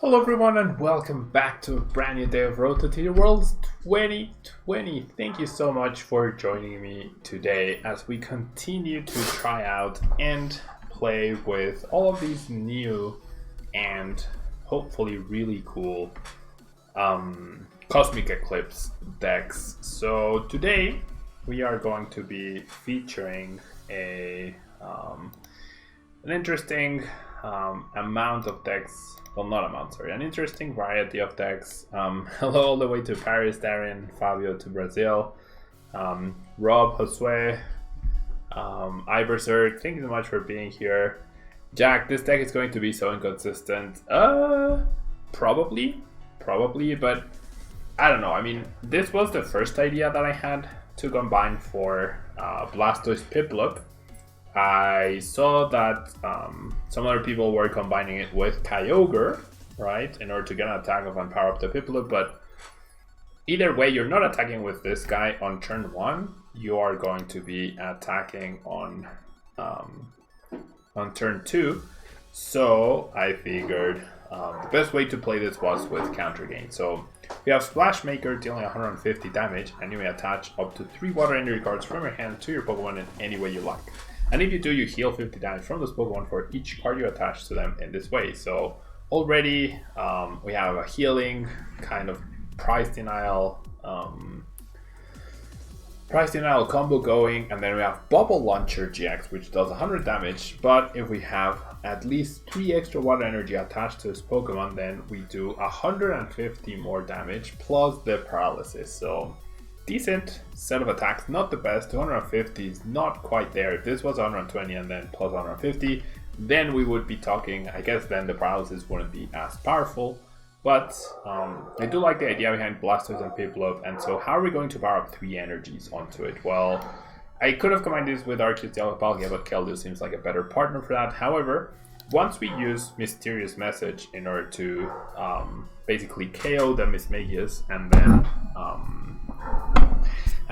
Hello everyone and welcome back to a brand new day of Road to TD Worlds 2020. Thank you so much for joining me today as we continue to try out and play with all of these new and hopefully really cool Cosmic Eclipse decks. So today we are going to be featuring an interesting amount of decks. Well, not amount, sorry. An interesting variety of decks. Hello all the way to Paris, Darren, Fabio to Brazil. Rob, Josue, Iverser, thank you so much for being here. Jack, this deck is going to be so inconsistent. Probably, but I don't know. I mean, this was the first idea that I had to combine for Blastoise Piplup. I saw that some other people were combining it with Kyogre, right, in order to get an attack off and power up the Piplup, but either way, you're not attacking with this guy on turn 1, you are going to be attacking on turn 2, so I figured the best way to play this was with Counter Gain. So we have Splash Maker dealing 150 damage, and you may attach up to 3 Water Energy cards from your hand to your Pokemon in any way you like. And if you do, you heal 50 damage from this Pokemon for each card you attach to them in this way. So already we have a healing kind of price denial combo going, and then we have Bubble Launcher GX, which does 100 damage. But if we have at least 3 extra water energy attached to this Pokemon, then we do 150 more damage plus the paralysis. So decent set of attacks, not the best. 250 is not quite there. If this was 120 and then plus 150, then we would be talking, I guess then the paralysis wouldn't be as powerful. But I do like the idea behind Blastoise and Piplup. And so how are we going to power up 3 energies onto it? Well, I could have combined this with Arceus Dialga, but Keldeo seems like a better partner for that. However, once we use Mysterious Message in order to basically KO the Mismagius and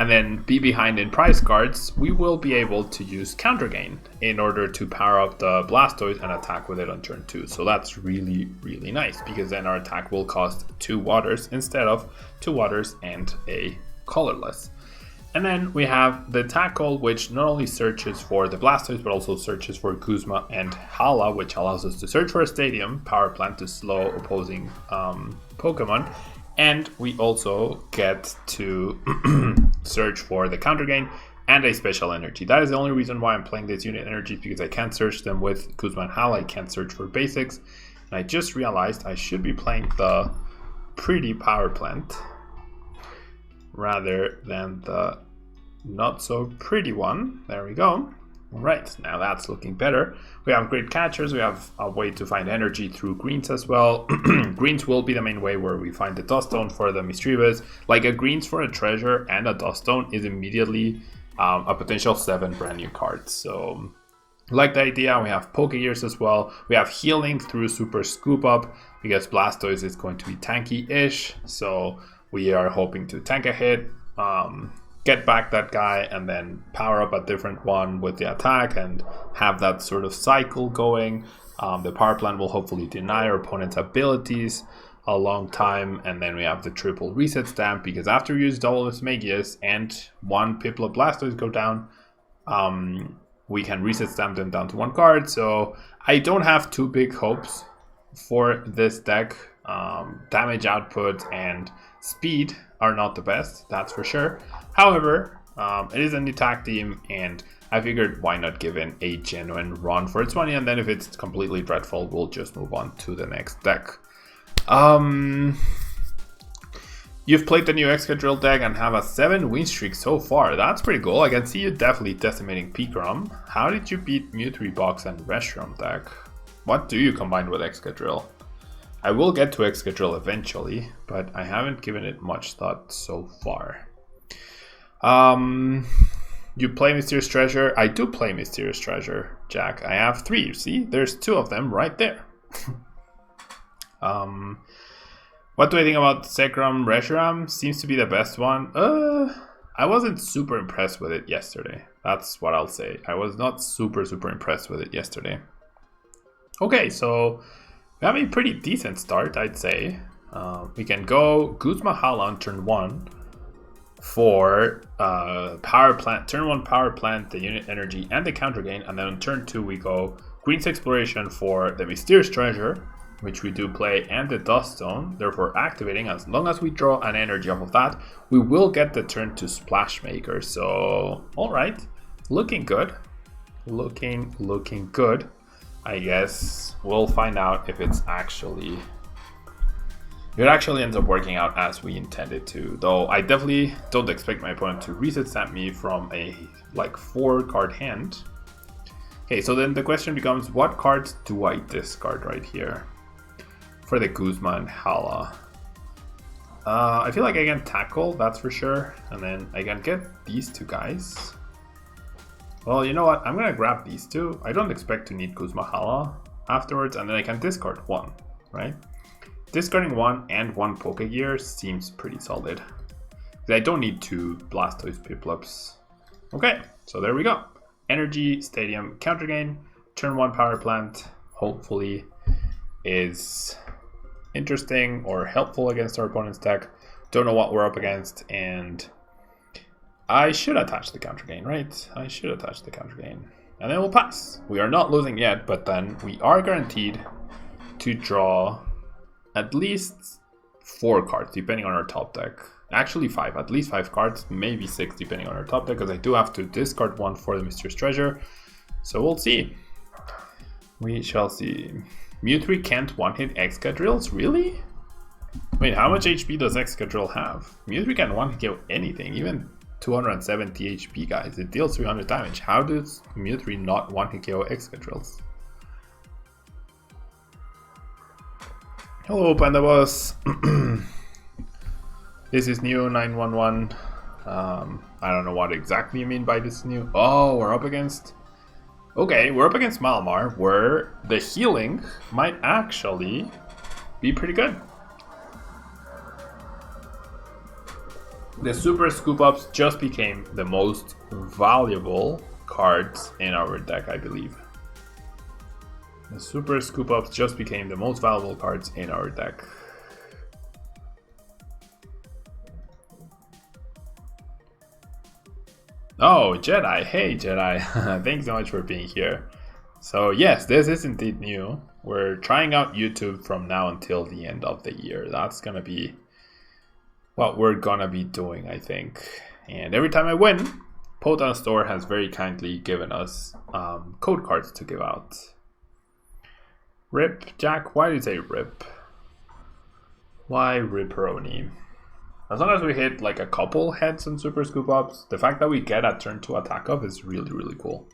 then be behind in prize cards, we will be able to use Counter Gain in order to power up the Blastoise and attack with it on turn 2. So that's really, really nice, because then our attack will cost 2 waters instead of 2 waters and a colorless. And then we have the Tackle, which not only searches for the Blastoise, but also searches for Guzma and Hala, which allows us to search for a Stadium, Power Plant to slow opposing Pokemon. And we also get to search for the Counter Gain and a Special Energy. That is the only reason why I'm playing these unit energies, because I can't search them with Guzma and Hala. I can't search for basics. And I just realized I should be playing the pretty Power Plant rather than the not so pretty one. There we go. All right, now that's looking better. We have great catchers. We have a way to find energy through greens as well. Greens will be the main way where we find the Dust Stone for the Mischievous. Like a greens for a treasure and a Dust Stone is immediately a potential 7 brand new cards. So like the idea. We have Poke Gears as well. We have healing through Super Scoop Up, because Blastoise is going to be tanky-ish. So we are hoping to tank a hit, get back that guy, and then power up a different one with the attack and have that sort of cycle going. The power plant will hopefully deny our opponent's abilities a long time, and then we have the triple reset stamp, because after you use double Mismagius and 1 Piplup Blastoise go down, we can reset stamp them down to 1 card. So I don't have too big hopes for this deck. Damage output and speed are not the best, that's for sure. However, it is a new tag team, and I figured why not give it a genuine run for its money, and then if it's completely dreadful, we'll just move on to the next deck. You've played the new Excadrill deck and have a 7 win streak so far. That's pretty cool. I can see you definitely decimating Pikarom. How did you beat Mewtwo Box and Reshiram deck? What do you combine with Excadrill? I will get to Excadrill eventually, but I haven't given it much thought so far. You play Mysterious Treasure? I do play Mysterious Treasure, Jack. I have 3, you see? There's 2 of them right there. What do I think about Zekrom Reshiram? Seems to be the best one. I wasn't super impressed with it yesterday. That's what I'll say. I was not super impressed with it yesterday. Okay, so We have a pretty decent start, I'd say. We can go Guzma Hala on turn 1 for power plant, turn 1 power plant, the unit energy, and the counter gain, and then on turn 2 we go Green's Exploration for the Mysterious Treasure, which we do play, and the Dust Stone, therefore activating. As long as we draw an energy off of that, we will get the turn to Splash Maker. So, alright, looking good. Looking good. I guess we'll find out if it actually ends up working out as we intended to. Though I definitely don't expect my opponent to reset stamp me from a like 4-card hand. Okay, so then the question becomes, what cards do I discard right here for the Guzma and Hala? I feel like I can tackle, that's for sure, and then I can get these 2 guys. Well, you know what? I'm gonna grab these 2. I don't expect to need Guzma Hala afterwards, and then I can discard 1, right? Discarding 1 and 1 Pokegear seems pretty solid. I don't need 2 Blastoise Piplups. Okay, so there we go. Energy, Stadium, counter gain, turn 1 power plant, hopefully is interesting or helpful against our opponent's deck. Don't know what we're up against, and I should attach the counter gain, right? I should attach the counter gain. And then we'll pass. We are not losing yet, but then we are guaranteed to draw at least 4 cards, depending on our top deck. Actually 5, at least 5 cards, maybe 6 depending on our top deck, because I do have to discard 1 for the Mysterious Treasure. So we'll see. We shall see. Mewtwo can't one-hit Excadrills? Really? Wait, how much HP does Excadrill have? Mewtwo can one-hit kill anything, even 270 HP, guys. It deals 300 damage. How does Mewtwo not one-hit KO Excadrills? Hello, Panda Boss. This is new 911. I don't know what exactly you mean by this new. Oh, we're up against. Okay, we're up against Malamar, where the healing might actually be pretty good. The Super Scoop Ups just became the most valuable cards in our deck, I believe. The Super Scoop Ups just became the most valuable cards in our deck. Oh, Jedi. Hey, Jedi. Thanks so much for being here. So yes, this is indeed new. We're trying out YouTube from now until the end of the year. That's gonna be what we're gonna be doing, I think. And every time I win, Potan Store has very kindly given us code cards to give out. Rip, Jack? Why did you say rip? Why Ripperoni? As long as we hit like a couple heads on Super Scoop Ups, the fact that we get a turn 2 attack up is really, really cool.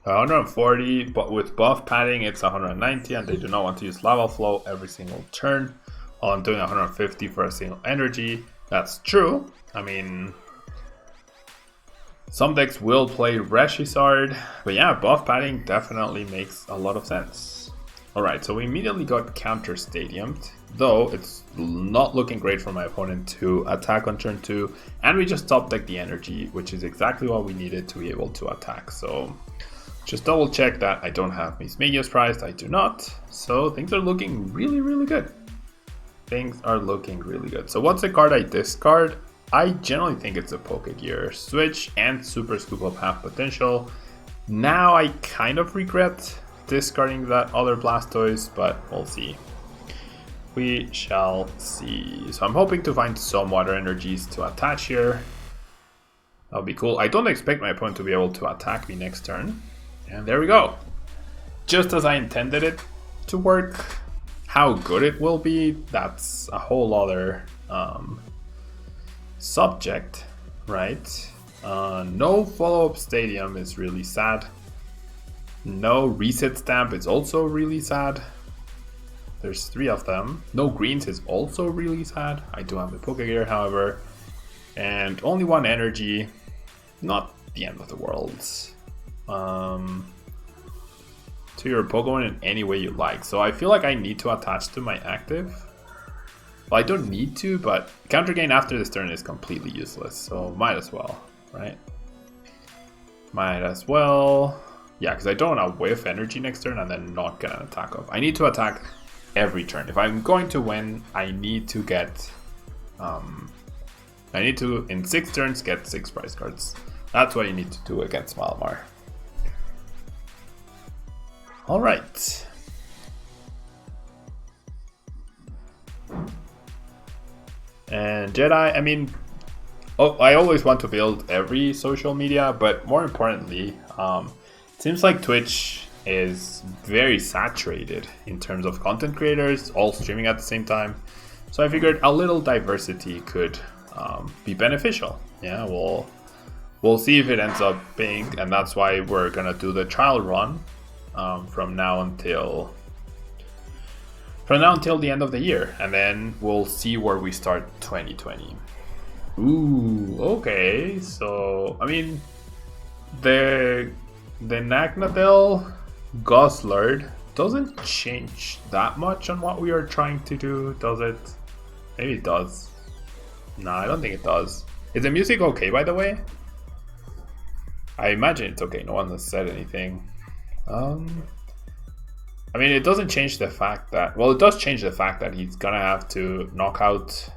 Uh, 140, but with buff padding it's 190, and they do not want to use Lava Flow every single turn. While I'm doing 150 for a single energy. That's true. I mean, some decks will play Reshisard, but yeah, buff padding definitely makes a lot of sense. Alright, so we immediately got counter stadiumed, though it's not looking great for my opponent to attack on turn 2, and we just top deck the energy, which is exactly what we needed to be able to attack. So just double check that I don't have Miss Megas prized. I do not, so things are looking really, really good. Things are looking really good. So what's the card I discard? I generally think it's a Pokegear. Switch and Super Scoop Up have potential. Now I kind of regret discarding that other Blastoise, but we'll see. We shall see. So I'm hoping to find some water energies to attach here. That'll be cool. I don't expect my opponent to be able to attack me next turn. And there we go. Just as I intended it to work. How good it will be, that's a whole other subject, right? No follow-up stadium is really sad. No reset stamp is also really sad. There's 3 of them. No greens is also really sad. I do have the Pokegear, however. And only 1 energy. Not the end of the world. To your Pokemon in any way you like. So I feel like I need to attach to my active. Well, I don't need to, but counter gain after this turn is completely useless. So might as well, right? Might as well. Yeah, because I don't want to whiff energy next turn and then not get an attack off. I need to attack every turn. If I'm going to win, I need to get... I need to, in 6 turns, get 6 prize cards. That's what you need to do against Malamar. Alright. And Jedi, I mean... I always want to build every social media, but more importantly, it seems like Twitch is very saturated in terms of content creators, all streaming at the same time. So I figured a little diversity could be beneficial. Yeah, we'll see if it ends up being, and that's why we're gonna do the trial run from now until the end of the year, and then we'll see where we start 2020. Ooh, okay. So I mean, the Nagnadel Guzzlord doesn't change that much on what we are trying to do, does it? Maybe it does. No, I don't think it does. Is the music okay, by the way? I imagine it's okay. No one has said anything. I mean, it doesn't change the fact that... Well, it does change the fact that he's gonna have to knock out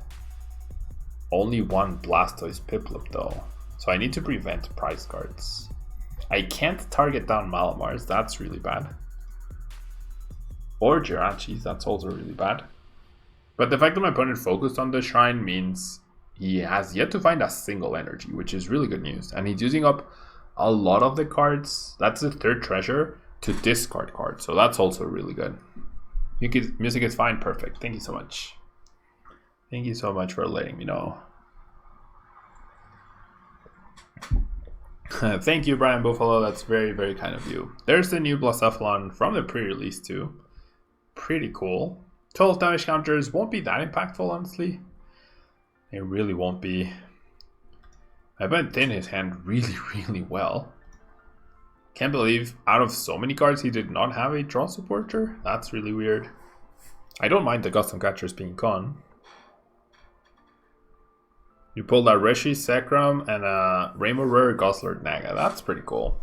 only one Blastoise Piplup, though. So I need to prevent prize cards. I can't target down Malamars. That's really bad. Or Jirachis. That's also really bad. But the fact that my opponent focused on the shrine means he has yet to find a single energy, which is really good news. And he's using up a lot of the cards. That's the 3rd treasure to discard cards. So that's also really good. Music is fine. Perfect. Thank you so much. Thank you so much for letting me know. Thank you, Brian Buffalo. That's very, very kind of you. There's the new Blacephalon from the pre-release too. Pretty cool. 12 damage counters won't be that impactful, honestly. It really won't be. I went in his hand really, really well. Can't believe out of so many cards he did not have a draw supporter. That's really weird. I don't mind the custom catchers being gone. You pulled a Reshi Sacrum and a Rainbow Rare Guzzlord Naga. That's pretty cool.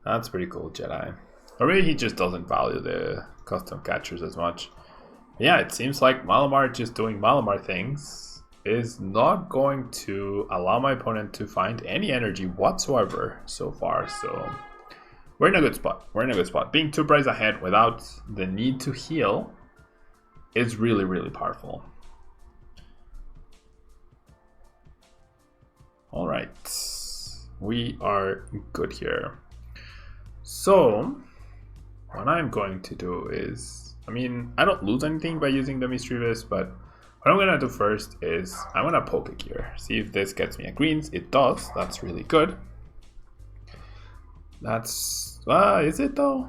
That's pretty cool, Jedi. Or maybe he just doesn't value the custom catchers as much. Yeah, it seems like Malamar just doing Malamar things is not going to allow my opponent to find any energy whatsoever so far. So we're in a good spot. We're in a good spot. Being 2 prize ahead without the need to heal is really, really powerful. All right, we are good here. So what I'm going to do is, I mean, I don't lose anything by using the Mischievous, but what I'm gonna do first is I'm gonna Poke Gear. See if this gets me a greens. It does. That's really good. That's is it though?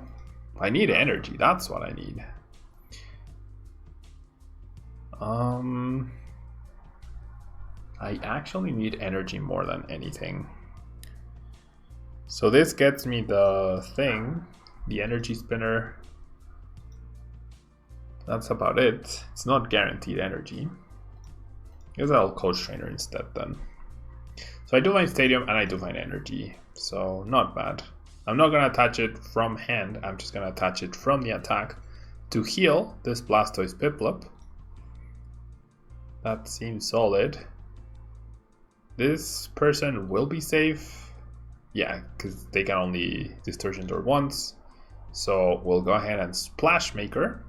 I need energy. That's what I need. I actually need energy more than anything. So this gets me the thing, the energy spinner. That's about it. It's not guaranteed energy. I guess I'll Coach Trainer instead then. So I do find Stadium and I do find energy. So not bad. I'm not going to attach it from hand. I'm just going to attach it from the attack to heal this Blastoise Piplup. That seems solid. This person will be safe. Yeah, because they can only Distortion Door once. So we'll go ahead and Splash Maker.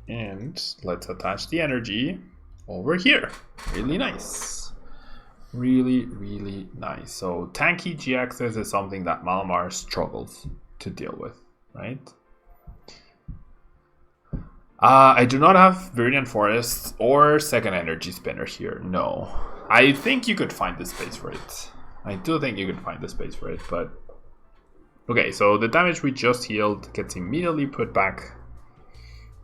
And let's attach the energy over here. Really nice. Really, really nice. So tanky GXs is something that Malamar struggles to deal with, right? I do not have Viridian Forest or second energy spinner here. No. I think you could find the space for it. I do think you could find the space for it, but... Okay, so the damage we just healed gets immediately put back.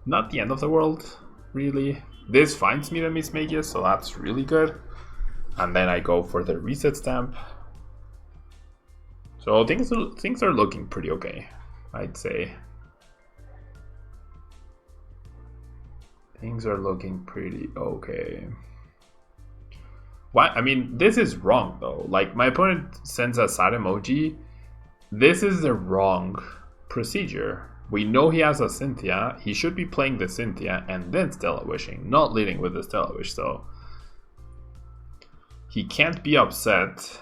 Not the end of the world, really. This finds me the Mismagius, so that's really good. And then I go for the reset stamp. So things are looking pretty okay, I'd say. Things are looking pretty okay. What? I mean, this is wrong though. Like, my opponent sends a sad emoji. This is the wrong procedure. We know he has a Cynthia. He should be playing the Cynthia and then Stellar Wishing, not leading with the Stellar Wish. So he can't be upset.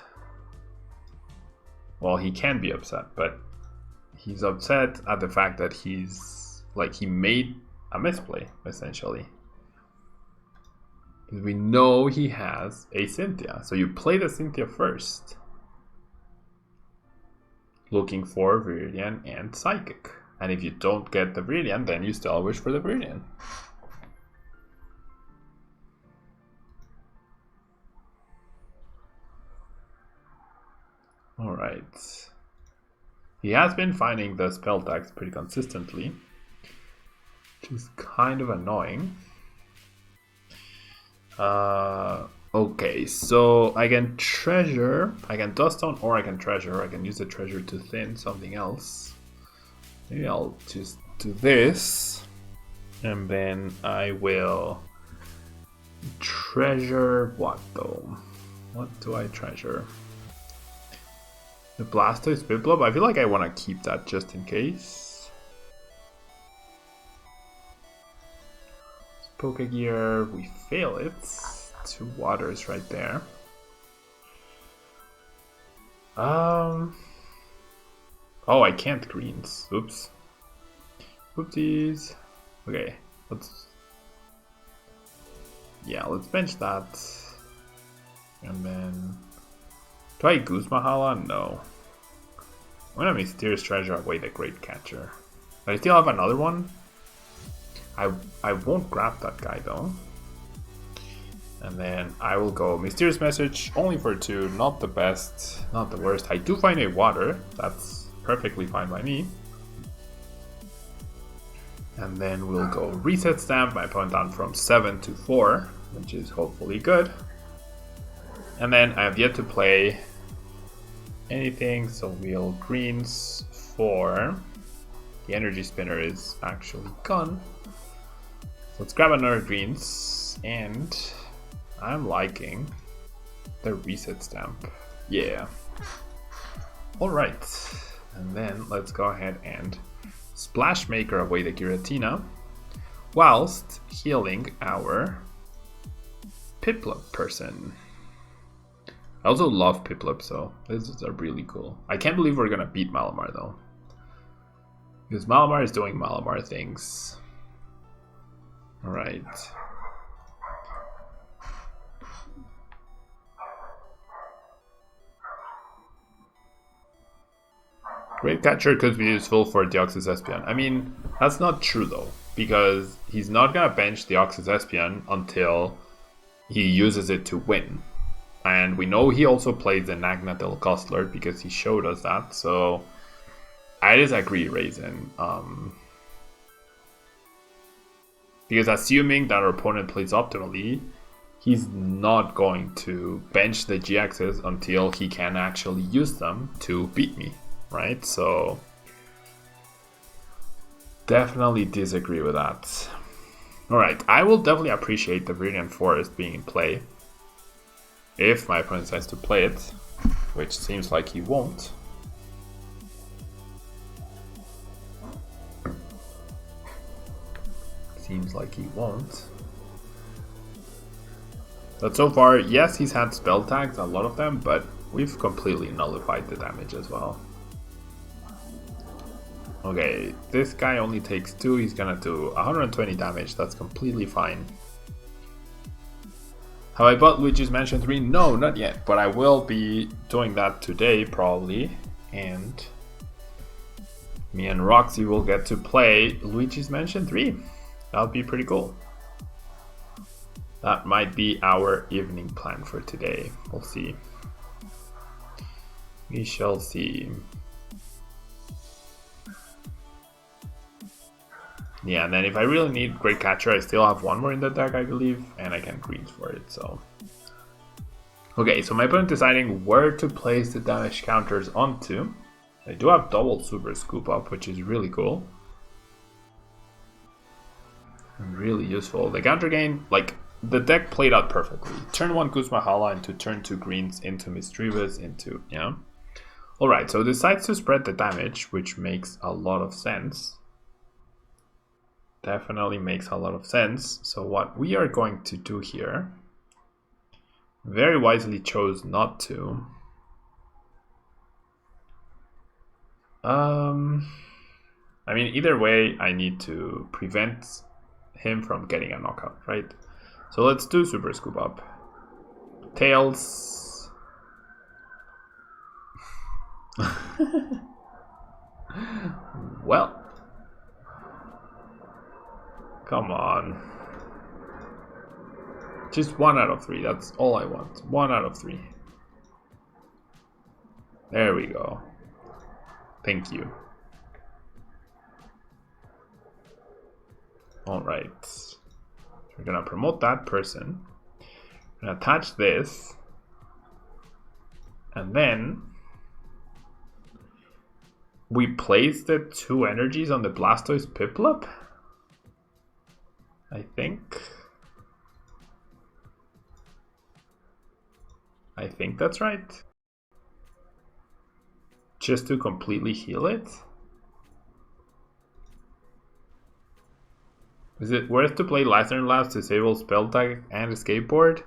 Well, he can be upset, but he's upset at the fact that he's like, he made a misplay essentially. Because we know he has a Cynthia. So you play the Cynthia first, looking for Viridian and Psychic. And if you don't get the Viridian, then you still wish for the Viridian. Alright. He has been finding the spell tags pretty consistently, which is kind of annoying. Okay, so I can treasure, I can dust stone, or I can treasure. I can use the treasure to thin something else. Maybe I'll just do this, and then I will treasure what though? What do I treasure? The Blastoise Piplup? I feel like I want to keep that just in case. Pokegear, we fail it. 2 waters right there. Oh, I can't greens. Oops. Oopsies. Okay, let's bench that. And then do I Goose Mahala? No. I'm gonna Mysterious Treasure away the Great Catcher. I still have another one. I won't grab that guy though. And then I will go Mysterious Message only for 2, not the best, not the worst. I do find a water, that's perfectly fine by me. And then we'll go Reset Stamp, my opponent down from 7 to 4, which is hopefully good. And then I have yet to play anything, so we'll greens for the Energy Spinner is actually gone. So let's grab another greens, and I'm liking the Reset Stamp. Yeah. Alright. And then let's go ahead and Splash Maker away the Giratina, whilst healing our Piplup person. I also love Piplup, so this is really cool. I can't believe we're gonna beat Malamar though, because Malamar is doing Malamar things. Alright. Great Catcher could be useful for Deoxys Espeon. I mean, that's not true though, because he's not gonna bench Deoxys Espeon until he uses it to win. And we know he also plays the Nagnatel Costler because he showed us that, so I disagree, Raisin. Because assuming that our opponent plays optimally, he's not going to bench the GXs until he can actually use them to beat me, right? So definitely disagree with that. Alright, I will definitely appreciate the Viridian Forest being in play if my opponent decides to play it, which seems like he won't. Seems like he won't. But so far, yes, he's had spell tags, a lot of them, but we've completely nullified the damage as well. Okay, this guy only takes 2, he's gonna do 120 damage, that's completely fine. Have I bought Luigi's Mansion 3? No, not yet, but I will be doing that today probably, and me and Roxy will get to play Luigi's Mansion 3. That would be pretty cool. That might be our evening plan for today. We'll see. We shall see. Yeah, and then if I really need Great Catcher, I still have one more in the deck, I believe, and I can greens for it, so. Okay, so my opponent deciding where to place the damage counters onto. I do have double Super Scoop Up, which is really cool. And really useful. The counter gain, like, the deck played out perfectly. Turn 1 Guzmahala into turn 2 greens into Misdreavus into, yeah. Alright, so decides to spread the damage, which makes a lot of sense. Definitely makes a lot of sense. So what we are going to do here, very wisely chose not to. I mean, either way, I need to prevent him from getting a knockout, right? So let's do Super Scoop Up. Tails. Well. Come on. Just 1 out of 3, that's all I want. 1 out of 3. There we go. Thank you. Alright. We're gonna promote that person. We're gonna attach this. And then we place the 2 energies on the Blastoise Piplup. I think that's right. Just to completely heal it. Is it worth to play Lantern Labs, disable Spell Tag and Escape Board?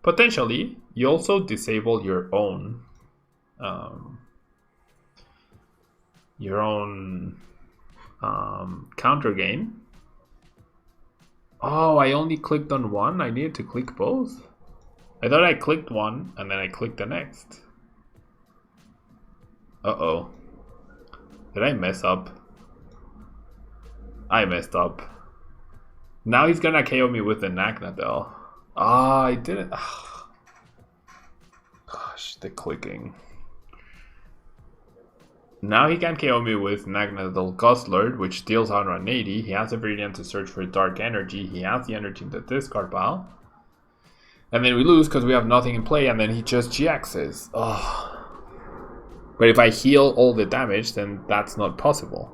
Potentially. You also disable your own counter gain. Oh, I only clicked on one? I needed to click both? I thought I clicked one and then I clicked the next. Uh-oh. Did I mess up? I messed up. Now he's gonna KO me with the Nagnadel. Ah, I didn't. Ugh. Gosh, the clicking. Now he can KO me with Nagnadel Guzzlord, which deals 180. He has a Viridian to search for Dark Energy. He has the energy in the discard pile. And then we lose because we have nothing in play, and then he just GXs. Oh. But if I heal all the damage, then that's not possible.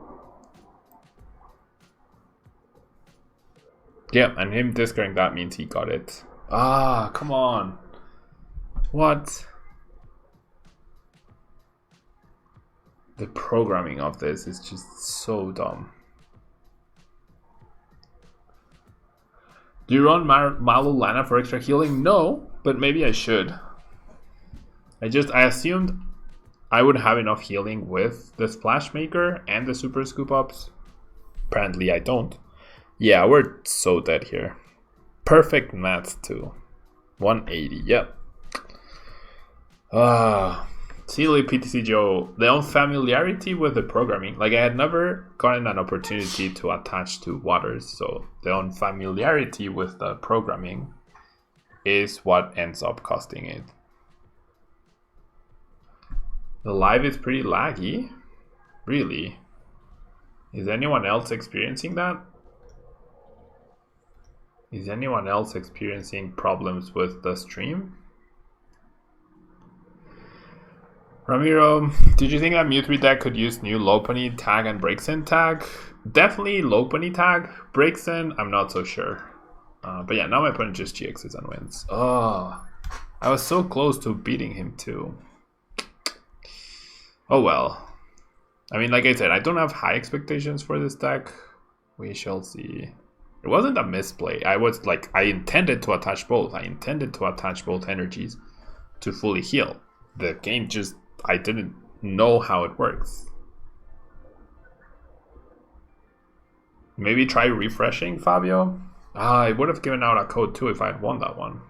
Yeah, and him discarding that means he got it. Ah, come on. What? The programming of this is just so dumb. Do you run Malulana for extra healing? No, but maybe I should. I assumed I would have enough healing with the Splash Maker and the Super Scoop Ups. Apparently I don't. Yeah, we're so dead here. Perfect math too. 180, yep. Silly PTCGO, the unfamiliarity with the programming. Like, I had never gotten an opportunity to attach to waters, so the unfamiliarity with the programming is what ends up costing it. The live is pretty laggy. Really? Is anyone else experiencing that? Is anyone else experiencing problems with the stream? Ramiro, did you think that Mewtwo deck could use new Lopunny tag and Breaksin tag? Definitely Lopunny tag. Breaksin, I'm not so sure. But yeah, now my opponent just GXs and wins. Oh, I was so close to beating him too. Oh well. I mean, like I said, I don't have high expectations for this deck. We shall see. It wasn't a misplay. I intended to attach both. I intended to attach both energies to fully heal. The game just, I didn't know how it works. Maybe try refreshing, Fabio? I would have given out a code too if I had won that one.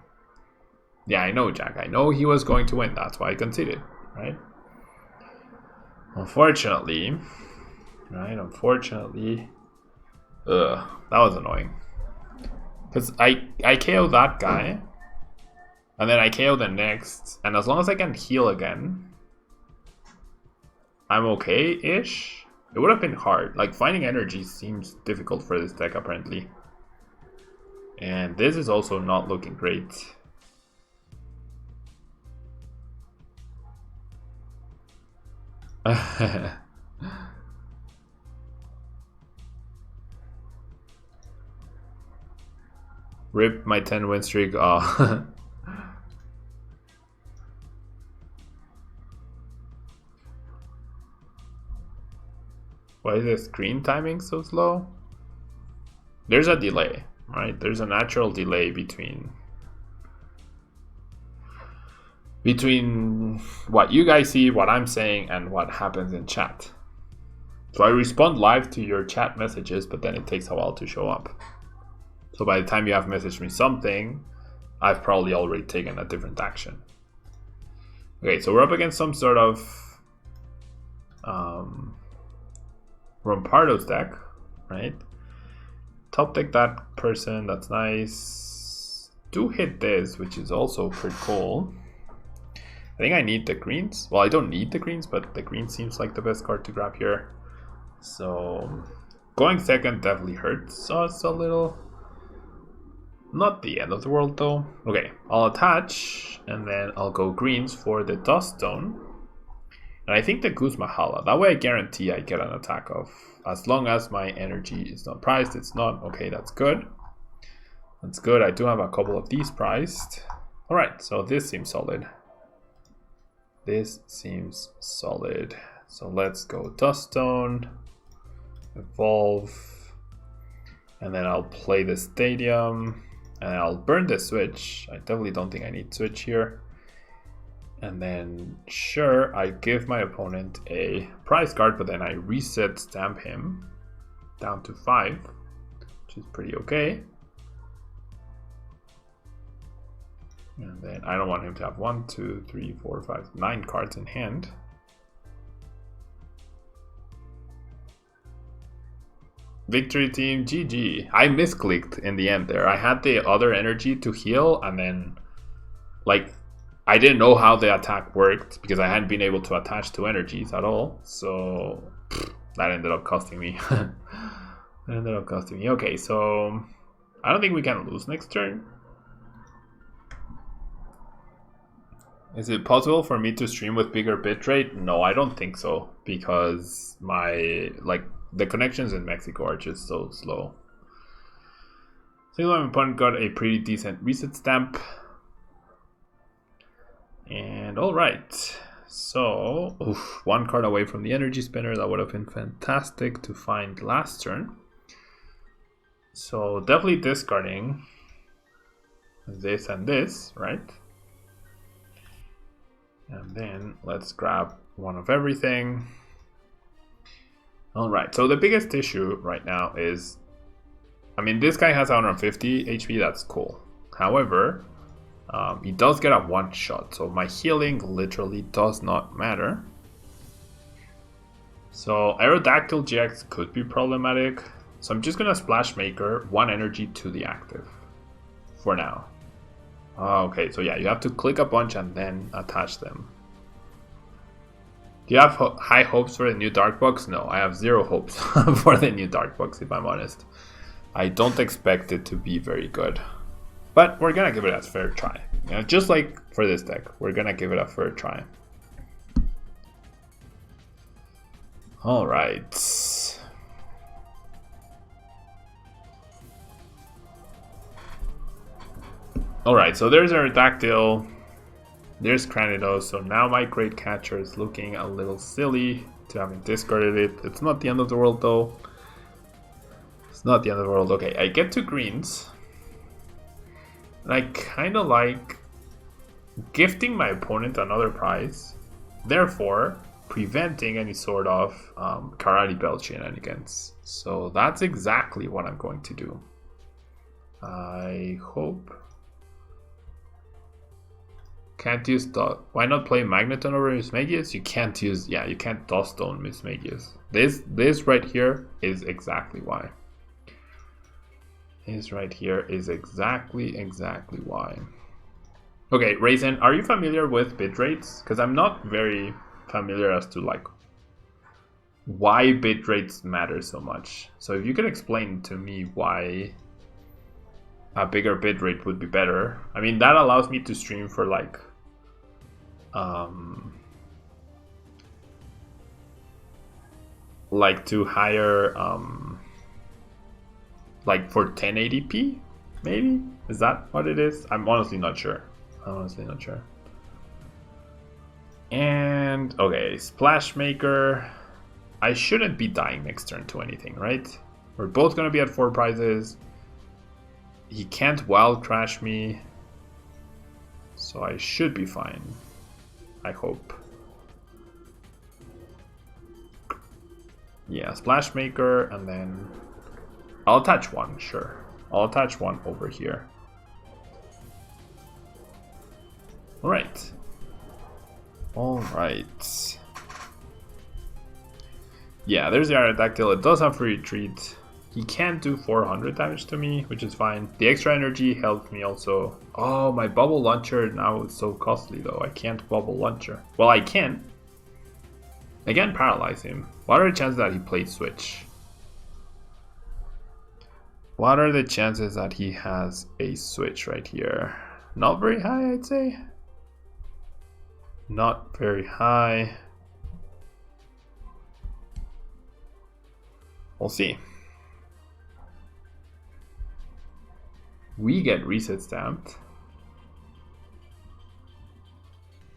Yeah, I know, Jack. I know he was going to win. That's why I conceded, right? Unfortunately, that was annoying. Because I KO that guy, and then I KO the next, and as long as I can heal again, I'm okay-ish. It would have been hard. Like, finding energy seems difficult for this deck, apparently. And this is also not looking great. Rip my 10 win streak. Oh. Why is the screen timing so slow? There's a delay, right? There's a natural delay between what you guys see, what I'm saying, and what happens in chat. So I respond live to your chat messages, but then it takes a while to show up. So by the time you have messaged me something, I've probably already taken a different action. Okay, so we're up against some sort of Rompardo's deck, right? Top deck that person, that's nice. Do hit this, which is also pretty cool. I think I need the greens. Well, I don't need the greens, but the green seems like the best card to grab here. So going second definitely hurts us a little. Not the end of the world though. Okay, I'll attach and then I'll go greens for the Dust Stone. And I think the Guzmahala. That way I guarantee I get an attack off. As long as my energy is not priced. It's not. Okay, that's good. That's good. I do have a couple of these priced. Alright, so this seems solid. This seems solid. So let's go Dust Stone. Evolve. And then I'll play the Stadium. And I'll burn the switch. I definitely don't think I need switch here. And then, sure, I give my opponent a prize card, but then I reset stamp him down to 5, which is pretty okay. And then I don't want him to have 1, 2, 3, 4, 5, 9 cards in hand. Victory team, GG. I misclicked in the end there. I had the other energy to heal, and then, like, I didn't know how the attack worked because I hadn't been able to attach to energies at all. So that ended up costing me. Okay, so I don't think we can lose next turn. Is it possible for me to stream with bigger bitrate? No, I don't think so, because the connections in Mexico are just so slow. So my opponent got a pretty decent reset stamp. And alright, so one card away from the energy spinner. That would have been fantastic to find last turn. So definitely discarding this and this, right? And then let's grab one of everything. Alright, so the biggest issue right now is, I mean, this guy has 150 HP, that's cool. However, he does get a one shot, so my healing literally does not matter. So Aerodactyl GX could be problematic. So I'm just gonna Splash Maker 1 energy to the active for now. Okay, so yeah, you have to click a bunch and then attach them. Do you have high hopes for the new Dark Box? No, I have 0 hopes for the new Dark Box, if I'm honest. I don't expect it to be very good. But we're gonna give it a fair try. You know, just like for this deck, we're gonna give it a fair try. Alright. Alright, so there's Aerodactyl. There's Cranidos. So now my Great Catcher is looking a little silly to having discarded it. It's not the end of the world though. It's not the end of the world. Okay, I get 2 greens. And I kind of like gifting my opponent another prize, therefore preventing any sort of Karate Belt shenanigans. So that's exactly what I'm going to do. I hope. Can't use dot. Why not play Magneton over Mismagius? You can't use, yeah, you can't Dust Stone Mismagius. This right here is exactly why. This right here is exactly why. Okay, Raisin, are you familiar with bitrates? Because I'm not very familiar as to like why bitrates matter so much. So if you could explain to me why a bigger bitrate would be better. I mean, that allows me to stream for like to higher like for 1080p maybe. Is that what it is? I'm honestly not sure. And okay, Splash Maker. I shouldn't be dying next turn to anything, right? We're both gonna be at 4 prizes. He can't wild crash me, so I should be fine. I hope. Yeah, Splash Maker, and then I'll attach one, sure. I'll attach one over here. Alright. Alright. Yeah, there's the Aerodactyl. It does have free retreat. He can't do 400 damage to me, which is fine. The extra energy helped me also. Oh, my bubble launcher now is so costly though. I can't bubble launcher. Well, I can. I can paralyze him. What are the chances that he plays switch? What are the chances that he has a switch right here? Not very high, I'd say. Not very high. We'll see. We get reset stamped.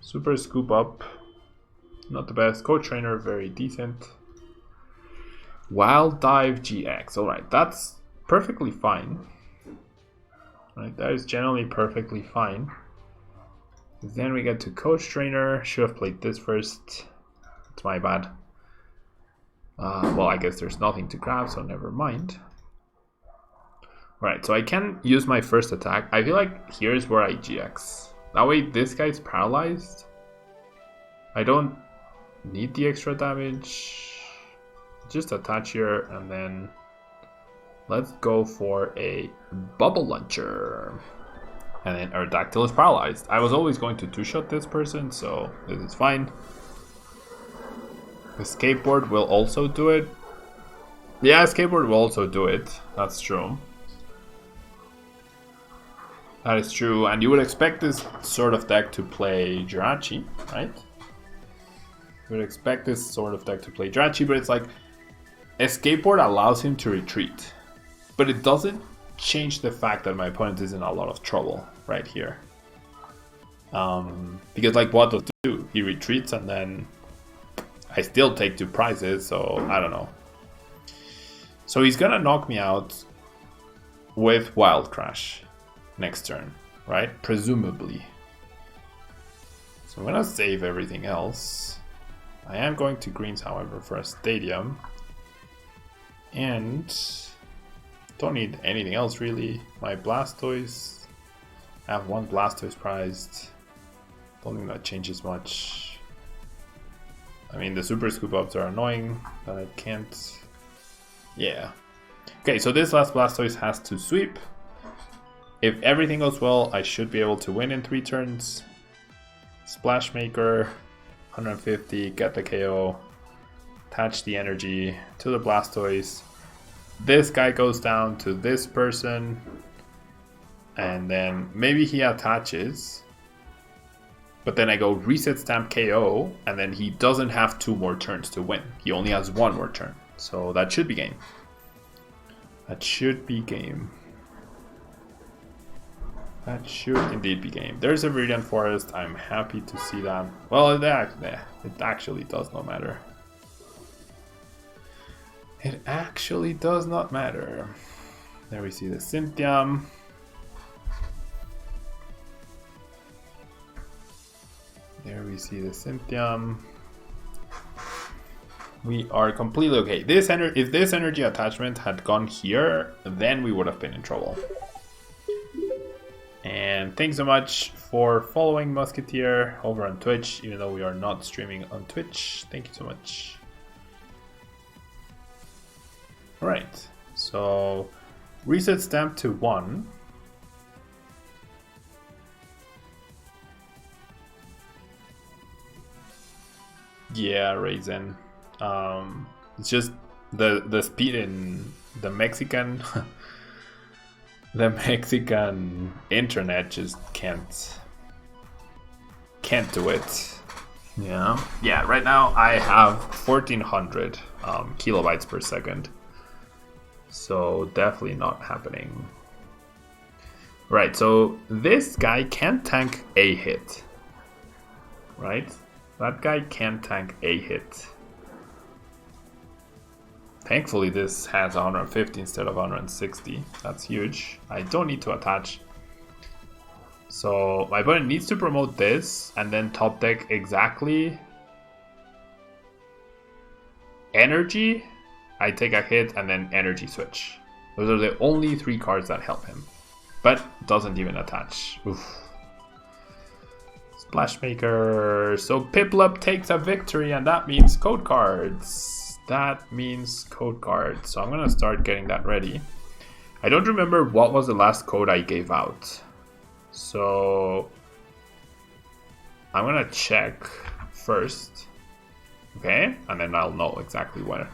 Super scoop up. Not the best. Coach trainer, very decent. Wild dive GX. Alright, that's perfectly fine. Right, that is generally perfectly fine. Then we get to coach trainer. Should have played this first. It's my bad. Well, I guess there's nothing to grab, so never mind. Right, so I can use my first attack. I feel like here's where I GX. That way this guy's paralyzed. I don't need the extra damage. Just attach here, and then let's go for a bubble launcher. And then Aerodactyl is paralyzed. I was always going to two-shot this person, so this is fine. The skateboard will also do it. Yeah, skateboard will also do it. That's true. That is true, and you would expect this sort of deck to play Jirachi, right? You would expect this sort of deck to play Jirachi, but it's like a skateboard allows him to retreat, but it doesn't change the fact that my opponent is in a lot of trouble right here. Because like what does it do? He retreats and then I still take 2 prizes, so I don't know. So he's gonna knock me out with Wild Crash next turn, right? Presumably. So I'm gonna save everything else. I am going to greens, however, for a stadium. And don't need anything else really. My Blastoise. I have 1 Blastoise prized. Don't think that changes much. I mean, the super scoop ups are annoying, but I can't. Yeah. Okay, so this last Blastoise has to sweep. If everything goes well, I should be able to win in 3 turns. Splash Maker, 150, get the KO. Attach the energy to the Blastoise. This guy goes down to this person. And then maybe he attaches. But then I go reset stamp KO. And then he doesn't have 2 more turns to win. He only has 1 more turn. So that should be game. That should be game. That should indeed be game. There's a Viridian Forest. I'm happy to see that. Well, it actually does not matter. It actually does not matter. There we see the Cynthium. There we see the Cynthium. We are completely okay. If this energy attachment had gone here, then we would have been in trouble. And thanks so much for following Musketeer over on Twitch, even though we are not streaming on Twitch. Thank you so much. Alright, so reset stamp to 1. Yeah, Raisin. It's just the speed in the Mexican the Mexican internet just can't do it. Yeah, right now I have 1400 kilobytes per second, so definitely not happening. Right, so this guy can tank a hit. Right? That guy can tank a hit. Thankfully, this has 150 instead of 160. That's huge. I don't need to attach. So my opponent needs to promote this and then top deck exactly energy. I take a hit and then energy switch. Those are the only 3 cards that help him. But doesn't even attach. Oof. Splashmaker. So Piplup takes a victory, and that means code cards. That means code cards. So I'm gonna start getting that ready. I don't remember what was the last code I gave out. So I'm gonna check first. Okay, and then I'll know exactly where.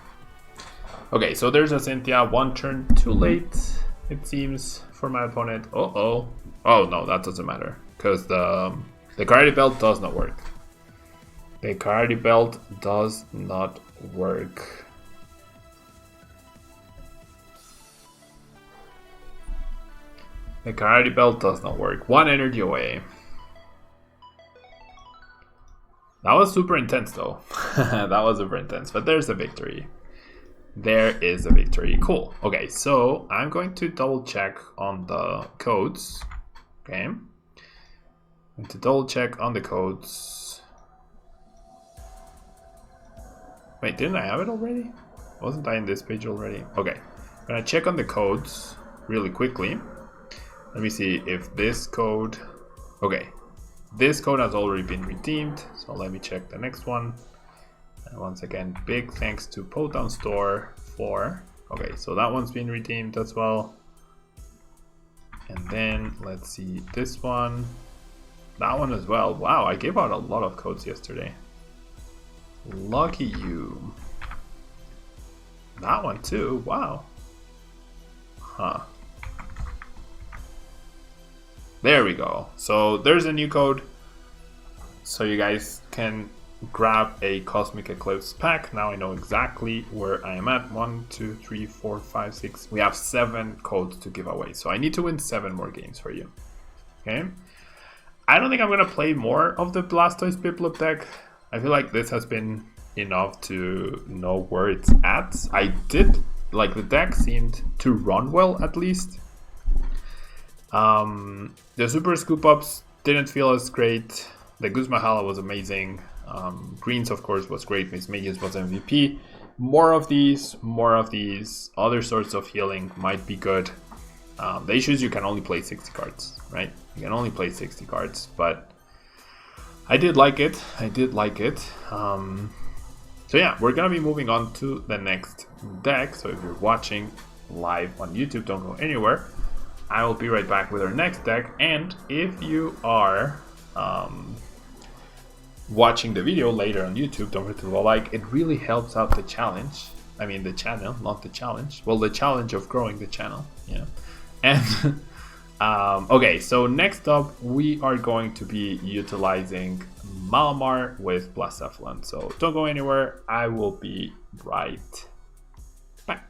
Okay, so there's a Cynthia, 1 turn too late, it seems, for my opponent. Oh no, that doesn't matter, because the Karate Belt does not work. The Karate Belt does not work. The Karate Belt does not work. 1 energy away. That was super intense though. That was super intense, but there's a victory. There is a victory. Cool. Okay, so I'm going to double check on the codes. Okay. I'm going to double check on the codes. Wait, didn't I have it already? Wasn't I in this page already? Okay. I'm gonna check on the codes really quickly. Let me see if this code... Okay. This code has already been redeemed, so let me check the next one. And once again, big thanks to Potown Store for... Okay, so that one's been redeemed as well. And then let's see this one. That one as well. Wow, I gave out a lot of codes yesterday. Lucky you. That one too, wow. Huh. There we go. So there's a new code. So you guys can grab a Cosmic Eclipse pack. Now I know exactly where I am at. 1, 2, 3, 4, 5, 6. We have 7 codes to give away. So I need to win 7 more games for you. Okay. I don't think I'm going to play more of the Blastoise Piplup deck. I feel like this has been enough to know where it's at. I did, like, the deck seemed to run well at least. The Super Scoop Ups didn't feel as great. The Guzmahala was amazing. Greens, of course, was great. Miss Mages was MVP. More of these. Other sorts of healing might be good. The issue is you can only play 60 cards, right? You can only play 60 cards, but I did like it. So yeah, we're gonna be moving on to the next deck. So if you're watching live on YouTube, don't go anywhere. I will be right back with our next deck. And if you are watching the video later on YouTube, don't forget to leave a like. It really helps out the challenge. I mean the channel, not the challenge. Well, the challenge of growing the channel. Yeah. And okay, so next up we are going to be utilizing Malamar with Blacephalon. So don't go anywhere. I will be right back.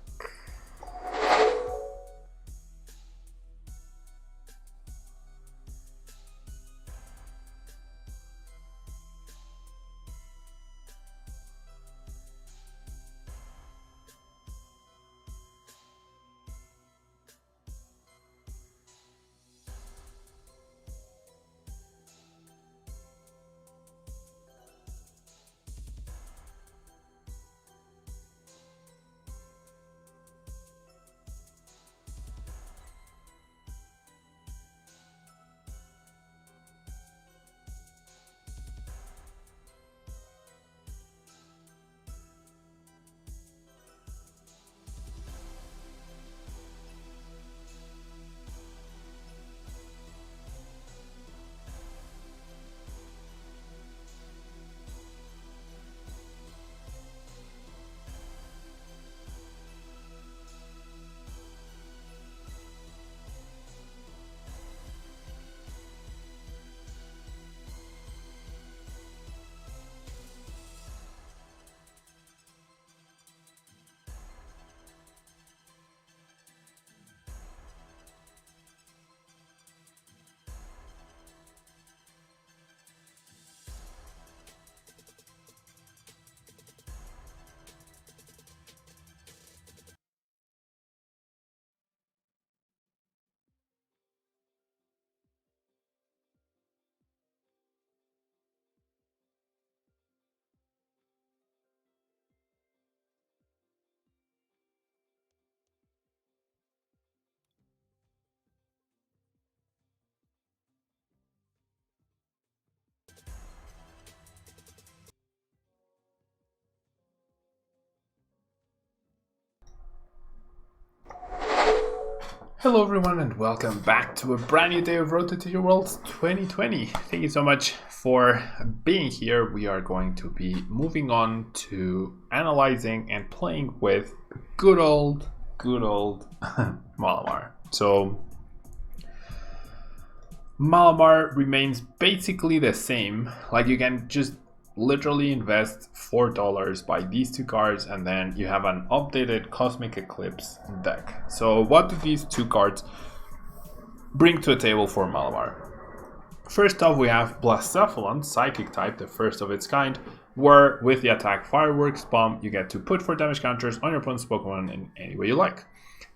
Hello everyone and welcome back to a brand new day of Road to Teacher Worlds 2020. Thank you so much for being here. We are going to be moving on to analyzing and playing with good old Malamar. So Malamar remains basically the same. Like, you can just literally invest $4, buy these two cards, and then you have an updated Cosmic Eclipse deck. So what do these two cards bring to the table for Malamar? First off, we have Blacephalon, Psychic type, the first of its kind, where with the attack Fireworks Bomb, you get to put 4 damage counters on your opponent's Pokemon in any way you like.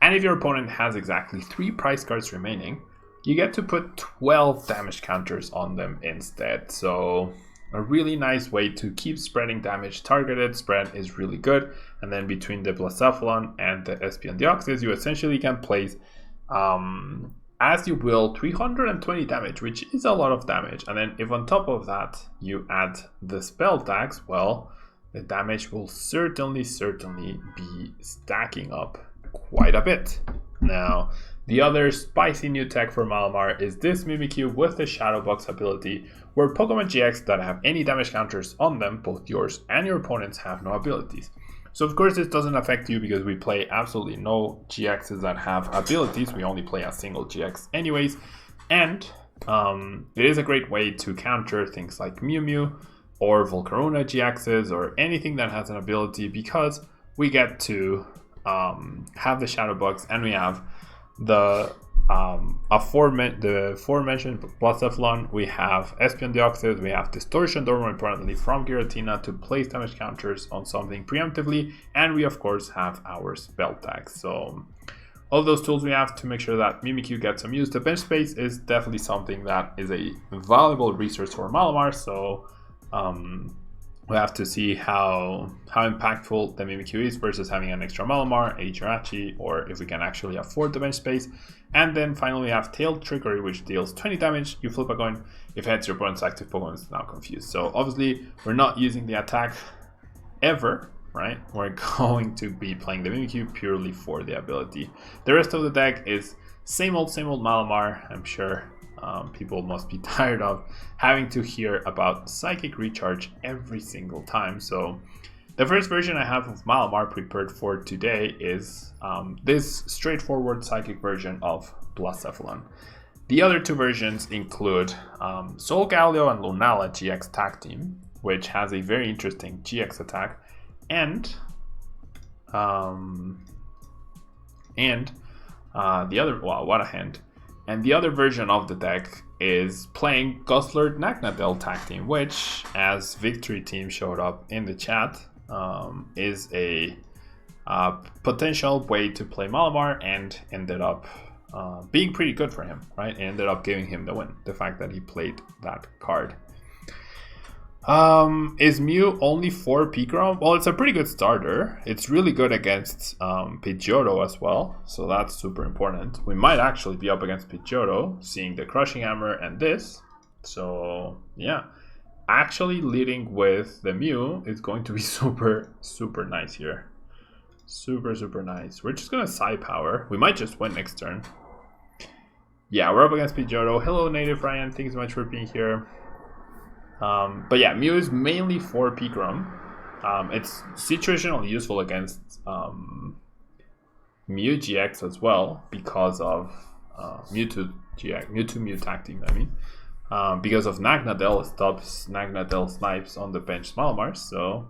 And if your opponent has exactly 3 prize cards remaining, you get to put 12 damage counters on them instead. So a really nice way to keep spreading damage. Targeted spread is really good. And then between the Blacephalon and the Espion Deoxys, you essentially can place, as you will, 320 damage, which is a lot of damage. And then if on top of that you add the spell tags, well, the damage will certainly be stacking up quite a bit. Now, the other spicy new tech for Malamar is this Mimikyu with the Shadow Box ability, where Pokemon GX that have any damage counters on them, both yours and your opponents, have no abilities. So of course this doesn't affect you because we play absolutely no GXs that have abilities. We only play a single GX anyways. And it is a great way to counter things like Mew Mew or Volcarona GXs or anything that has an ability, because we get to have the Shadow Box, and we have the aforementioned Blacephalon, we have Espion Deoxys, we have Distortion Door, more importantly, from Giratina to place damage counters on something preemptively, and we of course have our spell tags. So all those tools we have to make sure that Mimikyu gets some use. The bench space is definitely something that is a valuable resource for Malamar, so we have to see how impactful the Mimikyu is versus having an extra Malamar, a Jirachi, or if we can actually afford the bench space. And then finally we have Tailed Trickery, which deals 20 damage. You flip a coin. If it hits your opponent's active Pokemon, it's now confused. So obviously we're not using the attack ever, right? We're going to be playing the Mimikyu purely for the ability. The rest of the deck is same old Malamar. I'm sure people must be tired of having to hear about Psychic Recharge every single time. So the first version I have of Malamar prepared for today is this straightforward Psychic version of Blacephalon. The other two versions include Solgaleo and Lunala GX Tag Team, which has a very interesting GX attack, and the other, wow, what a hand. And the other version of the deck is playing Guzzlord Nagnadel Tag Team, which, as Victory Team showed up in the chat, is a potential way to play Malamar, and ended up being pretty good for him, right? It ended up giving him the win, the fact that he played that card. Is Mew only 4 Picrom? Well, it's a pretty good starter. It's really good against Pidgeotto as well, so that's super important. We might actually be up against Pidgeotto, seeing the Crushing Hammer and this. So yeah, actually leading with the Mew is going to be super nice here. Super nice. We're just gonna Psy Power. We might just win next turn. Yeah, we're up against Pidgeotto. Hello, Native Ryan. Thanks so much for being here. But yeah, Mew is mainly for Picrom. It's situationally useful against Mew GX as well, because of Mewtwo GX, Mew Tag Team, I mean. Because of Nagnadel, it stops Nagnadel snipes on the bench Malamar, so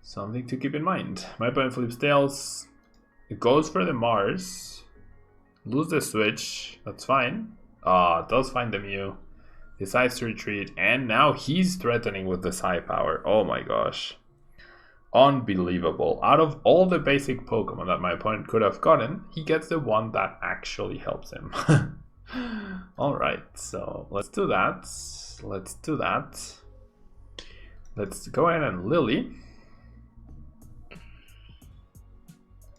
something to keep in mind. My opponent flips tails. It goes for the Mars. Lose the switch, that's fine. Does find the Mew. Decides to retreat, and now he's threatening with the Psy Power. Oh my gosh. Unbelievable. Out of all the basic Pokemon that my opponent could have gotten, he gets the one that actually helps him. Alright, so let's do that. Let's go ahead and Lily.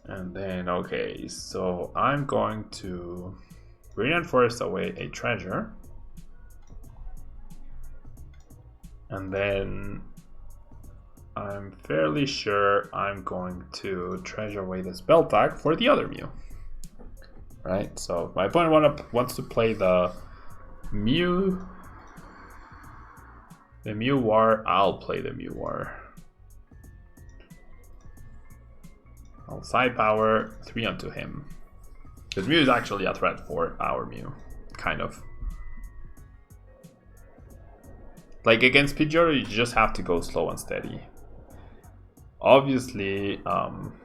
And then, okay, so I'm going to Brilliant Forest away a treasure. And then I'm fairly sure I'm going to treasure away the spell tag for the other Mew. right? So my opponent wants to play the Mew. The Mew War. I'll play the Mew War. I'll side power 3 onto him. Because Mew is actually a threat for our Mew, kind of. Like against Pidgeotto, you just have to go slow and steady. Obviously,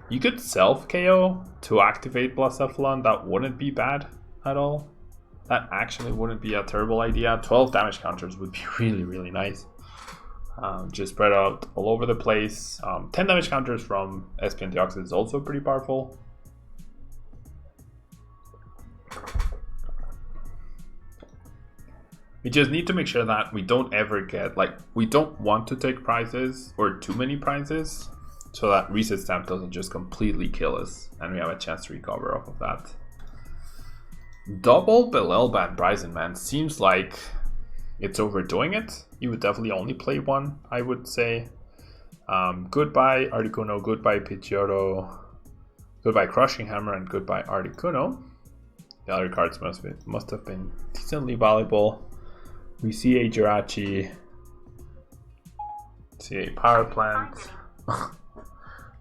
you could self KO to activate Blacephalon. That wouldn't be bad at all. That actually wouldn't be a terrible idea. 12 damage counters would be really, really nice. Just spread out all over the place. 10 damage counters from SP and Deoxys is also pretty powerful. We just need to make sure that we don't ever get, like, we don't want to take prizes or too many prizes so that reset stamp doesn't just completely kill us and we have a chance to recover off of that. Double Belelban Bryson Man seems like it's overdoing it. You would definitely only play one, I would say. Goodbye Articuno, goodbye Pidgeotto, goodbye Crushing Hammer, and goodbye Articuno. The other cards must have been decently valuable. We see a Jirachi, see a Power Plant.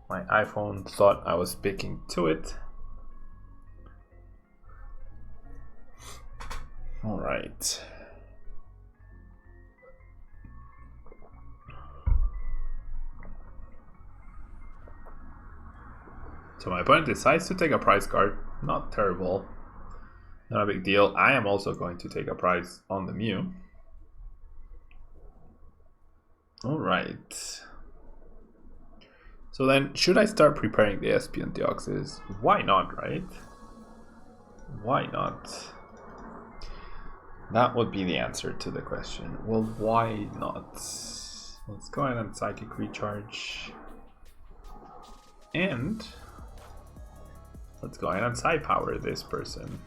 My iPhone thought I was speaking to it. All right. So my opponent decides to take a prize card. Not terrible. Not a big deal. I am also going to take a prize on the Mew. Alright. So then, should I start preparing the SP and Deoxys? Why not, right? Why not? That would be the answer to the question. Well, why not? Let's go ahead and Psychic Recharge. And let's go ahead and Side Power this person.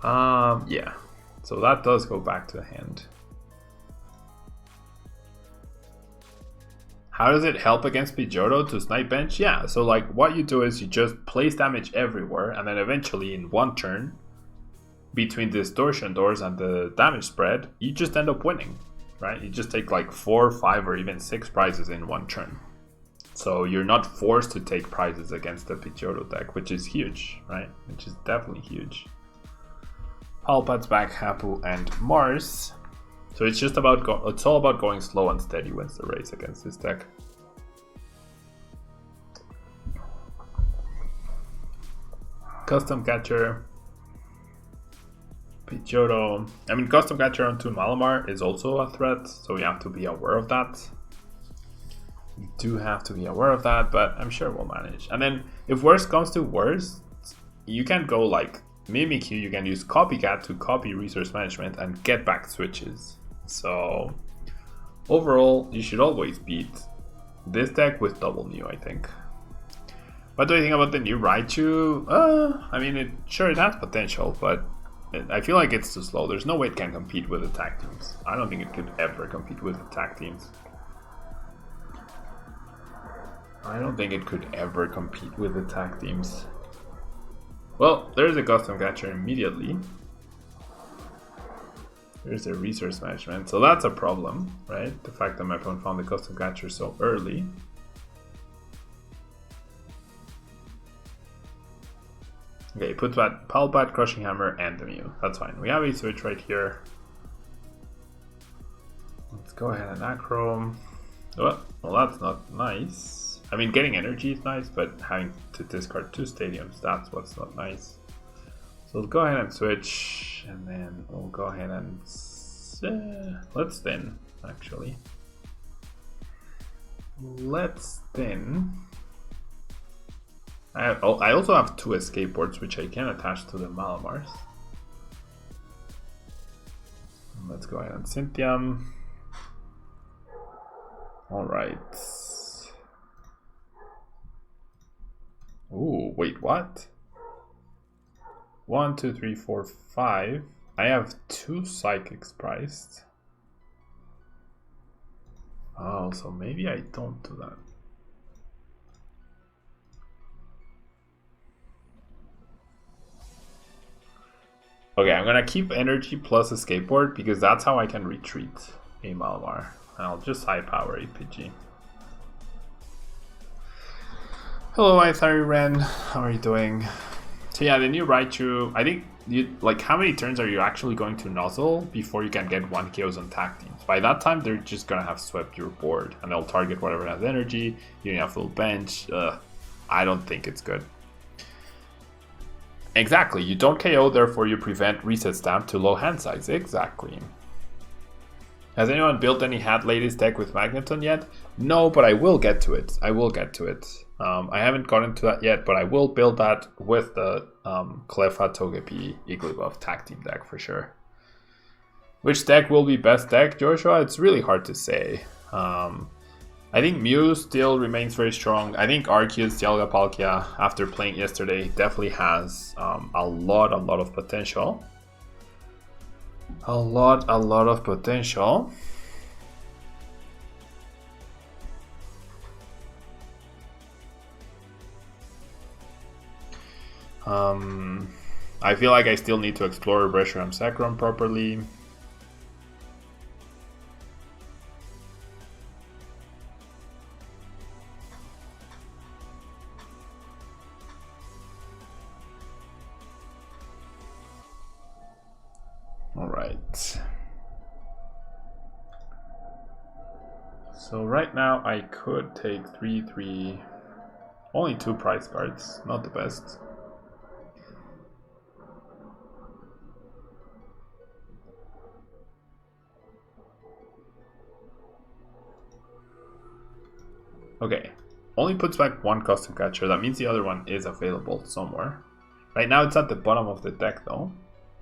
Yeah. So that does go back to the hand. How does it help against Pidgeotto to snipe bench? Yeah, so like what you do is you just place damage everywhere and then eventually in one turn, between the Distortion Doors and the damage spread, you just end up winning, right? You just take like 4, 5 or even 6 prizes in one turn. So you're not forced to take prizes against the Pidgeotto deck, which is huge, right? Which is definitely huge. Palpat's back, Hapu, and Mars. So it's just about it's all about going slow and steady wins the race against this deck. Custom Catcher, Pidgeotto. I mean, Custom Catcher onto Malamar is also a threat, so we have to be aware of that. We do have to be aware of that, but I'm sure we'll manage. And then if worst comes to worst, you can go like Mimikyu, you can use Copycat to copy Resource Management and get back switches. So overall, you should always beat this deck with double Mew, I think. What do you think about the new Raichu? I mean, it has potential, but I feel like it's too slow. There's no way it can compete with attack teams. I don't think it could ever compete with attack teams. I don't think it could ever compete with attack teams. Well, there's a Custom Catcher immediately. There's a Resource Management, so that's a problem, right? The fact that my opponent found the Custom Catcher so early. Okay, put that Palpat, Crushing Hammer, and the Mew. That's fine. We have a switch right here. Let's go ahead and Acro. Oh, well, that's not nice. I mean, getting energy is nice, but having to discard 2 stadiums, that's what's not nice. So let's go ahead and switch, and then we'll go ahead and let's thin, actually. Let's thin. I also have 2 escape boards, which I can attach to the Malamars. Let's go ahead and Cynthium. Alright. Ooh, wait, what? 1, 2, 3, 4, 5. I have 2 psychics priced. Oh, so maybe I don't do that. Okay, I'm gonna keep energy plus a skateboard because that's how I can retreat a Malamar. And I'll just high power APG. Hello, Ithari Ren. How are you doing? So yeah, the new Raichu, I think you like how many turns are you actually going to nozzle before you can get 1 KOs on tag teams? By that time they're just gonna have swept your board and they'll target whatever has energy, you have full bench. I don't think it's good. Exactly, you don't KO, therefore you prevent reset stamp to low hand size. Exactly. Has anyone built any hat latest deck with Magneton yet? No, but I will get to it. I will get to it. I haven't gotten to that yet, but I will build that with the Cleffa Togepi Igglybuff tag team deck for sure. Which deck will be best deck, Joshua? It's really hard to say. I think Mew still remains very strong. I think Arceus, Dialga Palkia, after playing yesterday, definitely has a lot of potential. A lot of potential. I feel like I still need to explore Reshiram Sacrum properly. Alright. So right now I could take 3/3. Only 2 prize cards, not the best. Okay, only puts back 1 custom catcher. That means the other one is available somewhere. Right now it's at the bottom of the deck though,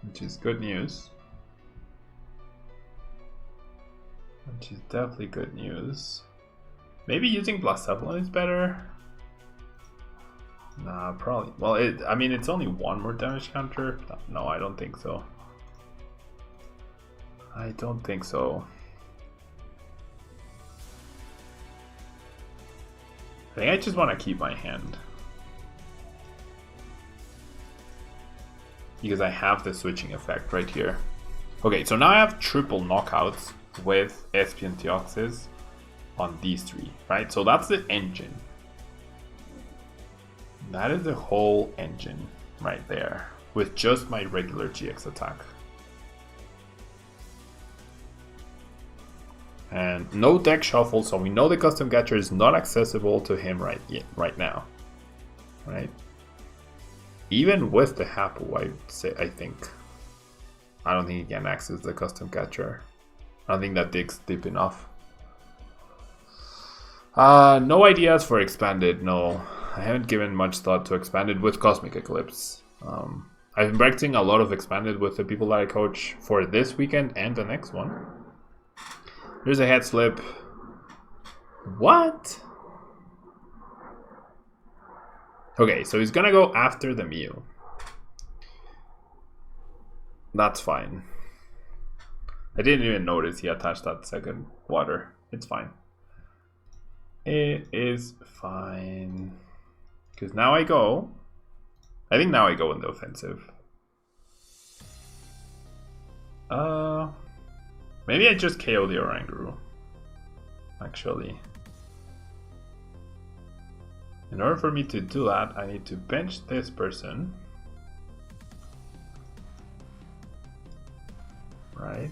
which is good news. Which is definitely good news. Maybe using Blacephalon is better. Nah, probably. Well, I mean, it's only 1 more damage counter. No, I don't think so. I don't think so. I think I just want to keep my hand. Because I have the switching effect right here. Okay, so now I have triple knockouts with SP and Deoxys on these 3, right? So that's the engine. That is the whole engine right there with just my regular GX attack. And no deck shuffle, so we know the custom catcher is not accessible to him right now. Right? Even with the Hapu, I think. I don't think he can access the custom catcher. I don't think that digs deep enough. No ideas for expanded, no. I haven't given much thought to expanded with Cosmic Eclipse. I've been practicing a lot of expanded with the people that I coach for this weekend and the next one. Here's a head slip. What? Okay, so he's gonna go after the Mew. That's fine. I didn't even notice he attached that second water. It's fine. It is fine. Because now I go. I think now I go in the offensive. Maybe I just KO the Oranguru. Actually. In order for me to do that, I need to bench this person. Right.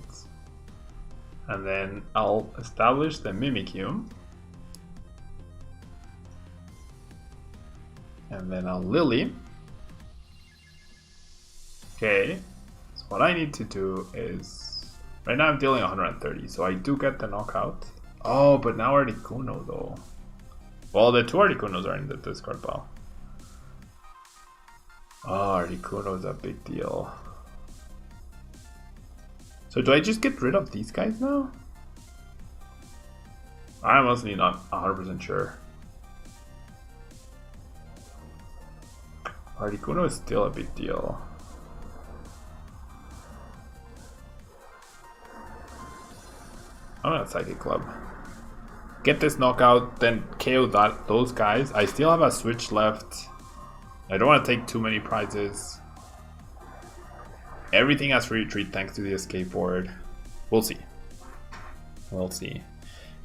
And then I'll establish the Mimikyu. And then I'll Lily. Okay. So what I need to do is... Right now I'm dealing 130, so I do get the knockout. Oh, but now Articuno though. Well, the 2 Articunos are in the discard pile. Oh, Articuno is a big deal. So do I just get rid of these guys now? I'm honestly not 100% sure. Articuno is still a big deal. I'm gonna Psychic Club. Get this knockout, then KO those guys. I still have a switch left. I don't want to take too many prizes. everything has free retreat thanks to the escape board. We'll see. We'll see.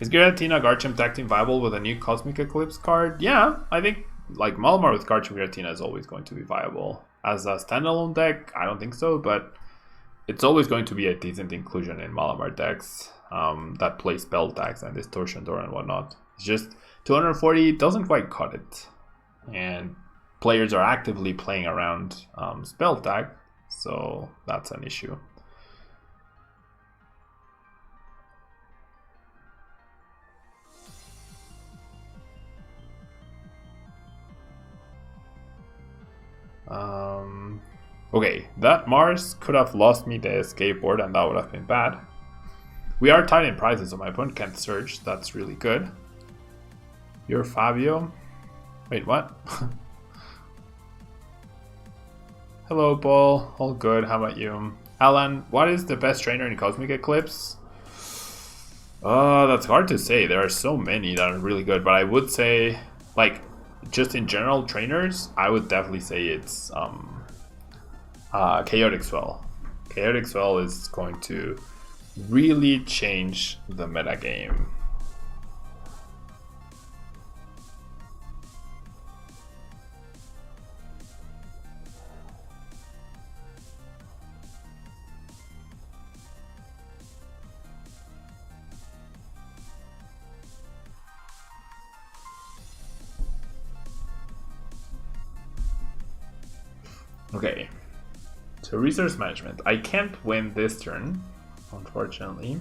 Is Giratina Garchomp tag team viable with a new Cosmic Eclipse card? Yeah, I think like Malamar with Garchomp Giratina is always going to be viable. As a standalone deck, I don't think so, but it's always going to be a decent inclusion in Malamar decks that play spell tags and Distortion Door and whatnot. It's just 240 doesn't quite cut it. And players are actively playing around spell tag, so that's an issue. Okay, that Mars could have lost me the escape board and that would have been bad. We are tied in prizes, so my opponent can't search. That's really good. You're Fabio. Wait, what? Hello, Paul. All good. How about you? Alan, what is the best trainer in Cosmic Eclipse? That's hard to say. There are so many that are really good, but I would say, like, just in general trainers, I would definitely say it's Chaotic Swell. Chaotic Swell is going to really change the metagame. Okay, so resource management. I can't win this turn, unfortunately.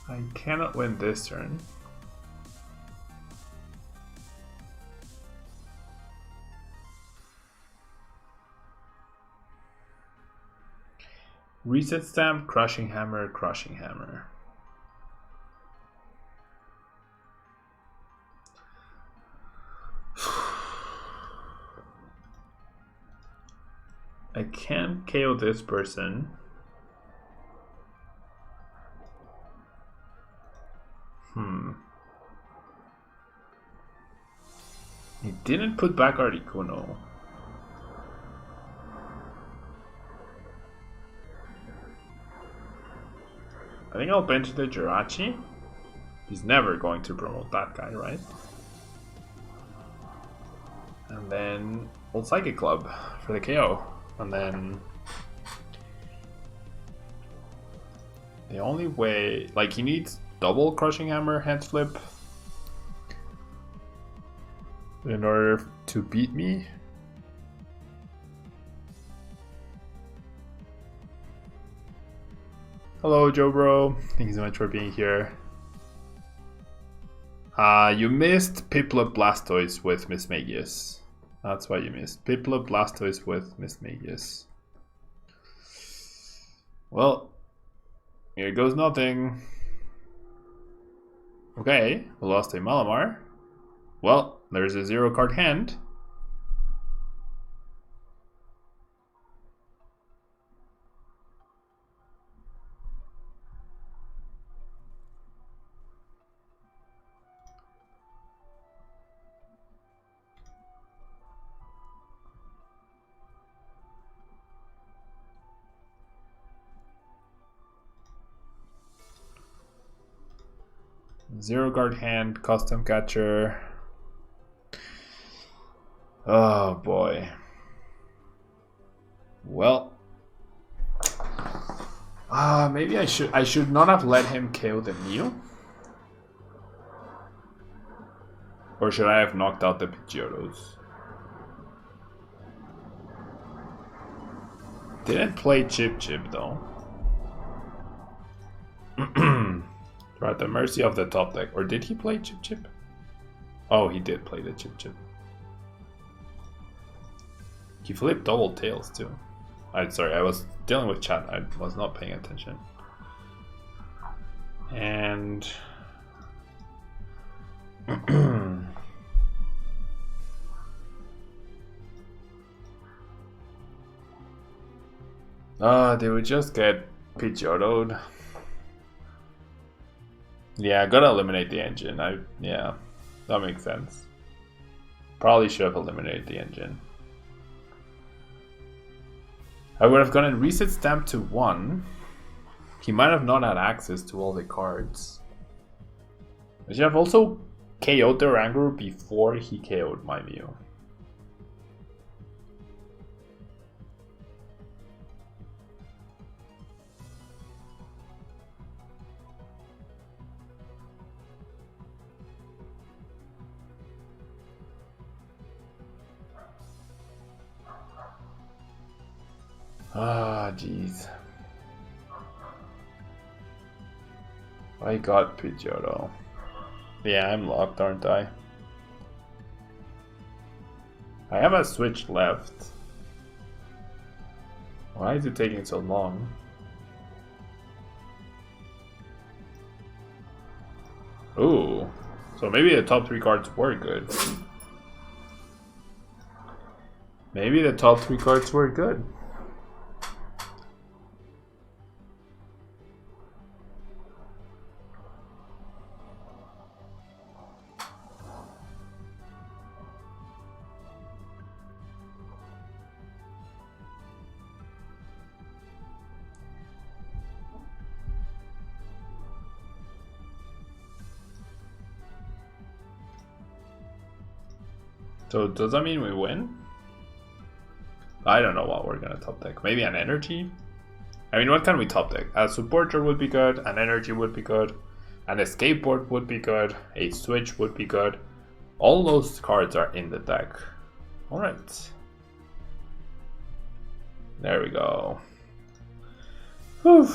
I cannot win this turn. Reset Stamp, Crushing Hammer, Crushing Hammer. I can't KO this person. He didn't put back Articuno. I think I'll bench the Jirachi. He's never going to promote that guy, right? And then Old Psychic Club for the KO. And then the only way, like, he needs double Crushing Hammer hand flip in order to beat me. Hello, Joe Bro. Thank you so much for being here. You missed Piplup Blastoise with Miss Magius. That's why you missed. Piplup Blastoise with Miss Magius. Well, here goes nothing. Okay, we lost a Malamar. Well, there's a 0-card hand. Zero guard hand, custom catcher. Oh boy. Well, maybe I should not have let him KO the Mew. Or should I have knocked out the Pidgeotos? Didn't play Chip Chip though. We're at the mercy of the top deck. Or did he play Chip Chip? Oh, he did play the Chip Chip. He flipped double tails too. Sorry, I was dealing with chat. I was not paying attention. And they would just get Pidgeotto'd. Yeah, gotta eliminate the engine. Yeah, that makes sense. Probably should have eliminated the engine. I would have gotten reset stamp to 1. He might have not had access to all the cards. I should have also KO'd the Wrangler before he KO'd my Mew. Ah, jeez. I got Pidgeotto. Yeah, I'm locked, aren't I? I have a switch left. Why is it taking so long? Ooh. So maybe the top 3 cards were good. Maybe the top 3 cards were good. So does that mean we win? I don't know what we're gonna top deck. Maybe an energy? I mean, what can we top deck? A supporter would be good, an energy would be good, an escape board would be good, a switch would be good. All those cards are in the deck. Alright. There we go. Whew.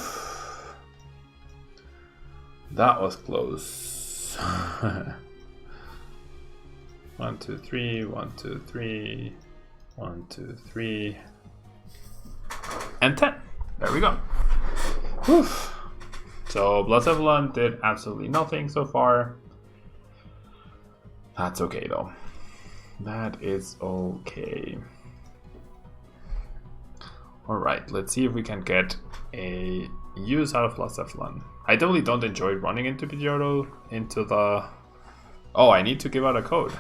That was close. 1, 2, 3, 1, 2, 3, 1, 2, 3, and 10. There we go. Whew. So Blacephalon did absolutely nothing so far. That's okay though. That is okay. Alright, let's see if we can get a use out of Blacephalon. I definitely don't enjoy running into Pidgeotto into the... Oh, I need to give out a code.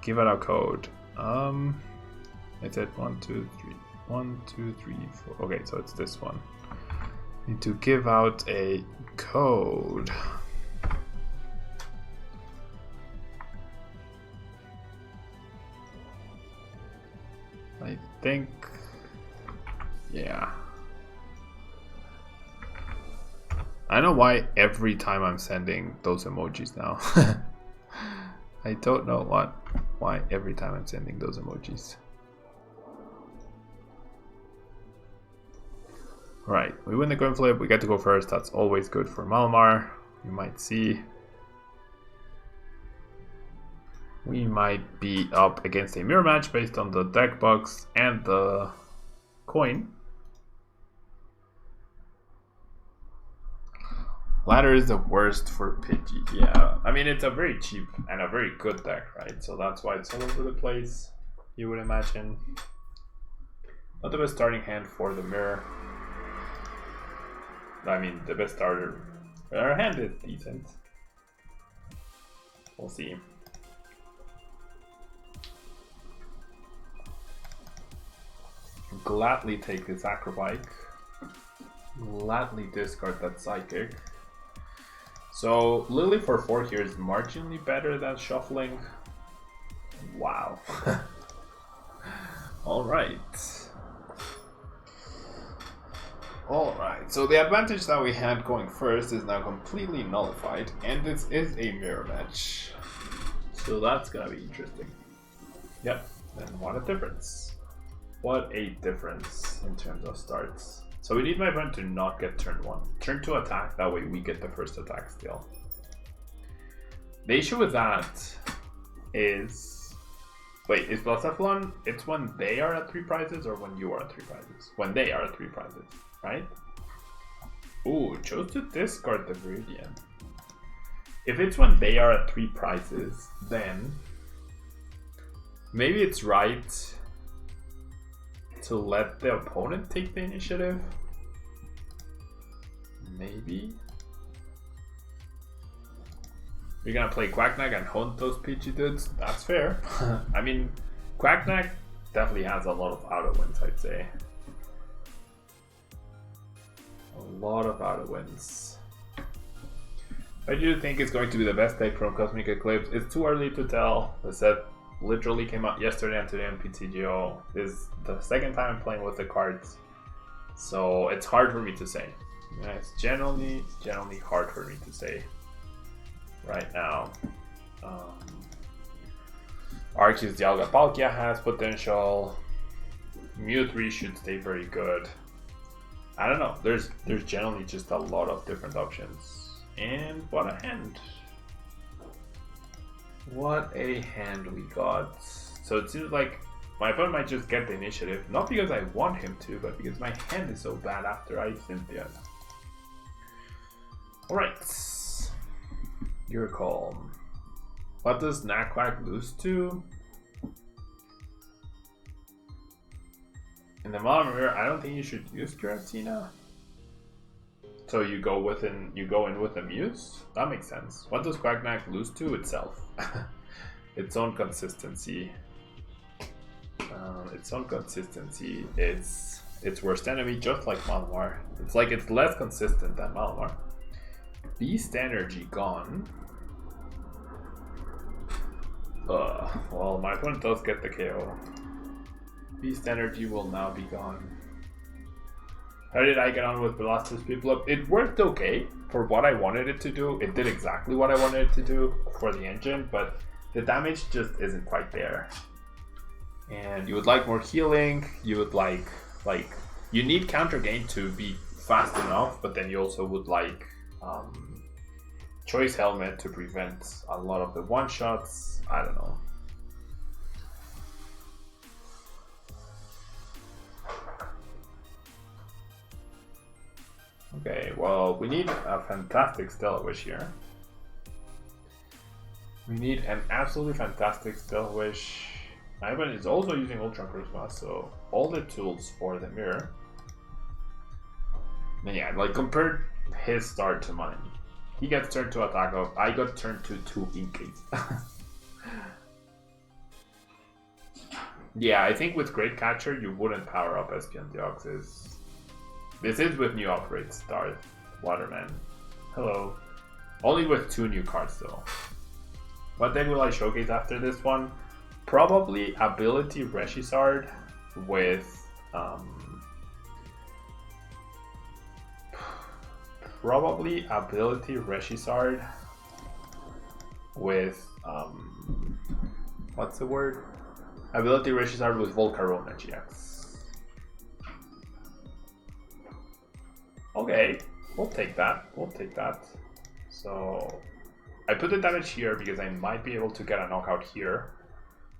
Give out a code. It's at 1, 2, 3. 1, 2, 3, 4. Okay, so it's this one. Need to give out a code. I think. Yeah. I know why every time I'm sending those emojis now. I don't know why every time I'm sending those emojis. Alright, we win the coin flip, we get to go first. That's always good for Malamar. You might see. We might be up against a mirror match based on the deck box and the coin. Ladder is the worst for Pidgey. Yeah, I mean, it's a very cheap and a very good deck, right? So that's why it's all over the place, you would imagine. Not the best starting hand for the mirror. I mean, the best starter. Our hand is decent. We'll see. Gladly take this acrobike. Gladly discard that psychic. So Lily for 4 here is marginally better than shuffling. Wow. Alright. Alright, so the advantage that we had going first is now completely nullified, and this is a mirror match. So that's gonna be interesting. Yep, and what a difference. What a difference in terms of starts. So we need my opponent to not get turn 1. Turn 2 attack, that way we get the first attack still. The issue with that is... Wait, is Blacephalon, it's when they are at 3 prizes or when you are at 3 prizes? When they are at 3 prizes, right? Ooh, chose to discard the Viridian. If it's when they are at 3 prizes, then... maybe it's right to let the opponent take the initiative. Maybe. You're gonna play Quacknag and hunt those Pidgey dudes? That's fair. I mean, Quacknag definitely has a lot of auto wins, I'd say. A lot of auto wins. I do think it's going to be the best deck from Cosmic Eclipse. It's too early to tell. The set literally came out yesterday and today on PTGO. This is the second time I'm playing with the cards, so it's hard for me to say. Yeah, it's generally hard for me to say right now. Arceus Dialga Palkia has potential. Mew 3 should stay very good. I don't know. There's generally just a lot of different options. And what a hand. What a hand we got. So it seems like my opponent might just get the initiative. Not because I want him to, but because my hand is so bad after I Cynthia. Alright. Your call. What does Nakquack lose to? In the modern mirror, I don't think you should use Giratina. So you go in with a Muse? That makes sense. What does Quacknack lose to? Itself. Its own consistency. Its own consistency. It's worst enemy, just like Malamar. It's like it's less consistent than Malamar. Beast Energy gone. Well, my opponent does get the KO. Beast Energy will now be gone. How did I get on with Velasquez people up? It worked okay for what I wanted it to do. It did exactly what I wanted it to do for the engine, but the damage just isn't quite there. And you would like more healing. You would like you need counter gain to be fast enough, but then you also would like Choice Helmet to prevent a lot of the one shots. I don't know. Okay, well, we need a fantastic Stellar Wish here. We need an absolutely fantastic Stellar Wish. My opponent is also using Ultra Charisma, so all the tools for the mirror. And yeah, like compare his start to mine. He gets turned to attack up, I got turned to 2 increase. Yeah, I think with Great Catcher you wouldn't power up Espion Deoxys. This is with new upgrades, start Waterman. Hello. Only with 2 new cards though. What deck will I showcase after this one? Probably Ability Reshisard with what's the word? Ability Reshisard with Volcarona GX. Okay, we'll take that. So I put the damage here because I might be able to get a knockout here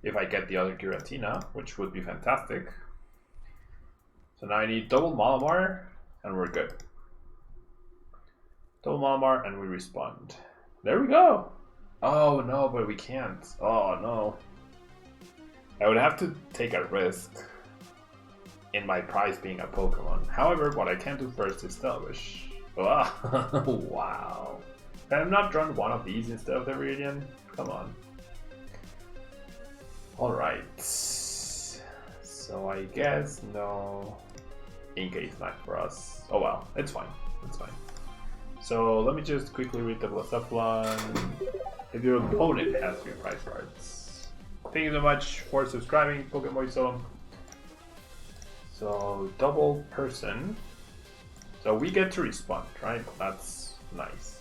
if I get the other Giratina, which would be fantastic. So now I need double Malamar and we're good. Double Malamar and we respond. There we go. Oh no, but we can't. Oh no. I would have to take a risk in my prize being a Pokemon. However, what I can do first is Stellar Wish. Wow. Can I not drawn one of these instead of the Viridian? Come on. Alright. So I guess no Inkay Smack for us. Oh well, it's fine. It's fine. So let me just quickly read the Blacephalon. If your opponent has 3 prize cards. Thank you so much for subscribing, Pokemoiso. So double person. So we get to respond, right? That's nice.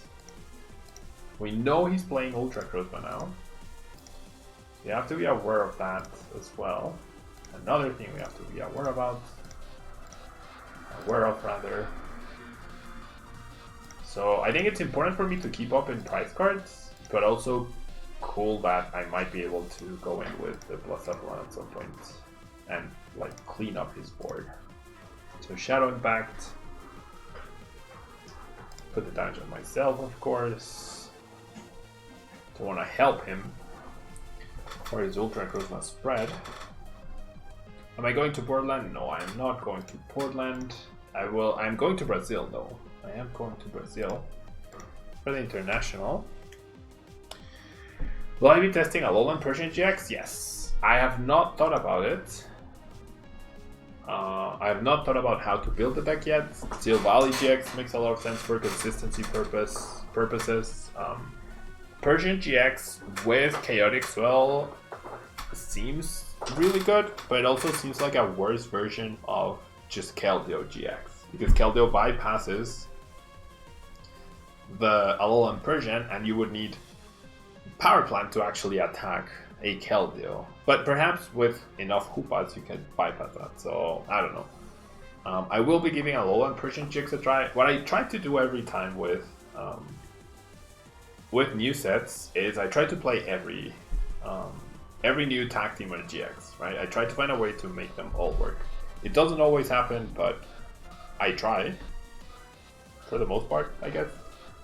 We know he's playing Ultra Charisma now. You have to be aware of that as well. Another thing we have to be aware of rather. So I think it's important for me to keep up in prize cards, but also cool that I might be able to go in with the Blacephalon at some point and like clean up his board. So Shadow Impact. Put the damage on myself, of course. So I want to help him for his Ultra Charisma spread. Am I going to Portland? No, I am not going to Portland. I'm going to Brazil though. I am going to Brazil for the international. Will I be testing a Alolan Persian GX? Yes. I have not thought about it. I have not thought about how to build the deck yet. Steel Valley GX makes a lot of sense for consistency purposes. Persian GX with Chaotic Swell seems really good, but it also seems like a worse version of just Keldeo GX, because Keldeo bypasses the Alolan Persian, and you would need Power Plant to actually attack a Keldeo. But perhaps with enough Koopas you can bypass that, so I don't know. I will be giving Alolan Persian GX a try. What I try to do every time with new sets is I try to play every new tag team on GX, right? I try to find a way to make them all work. It doesn't always happen, but I try for the most part, I guess.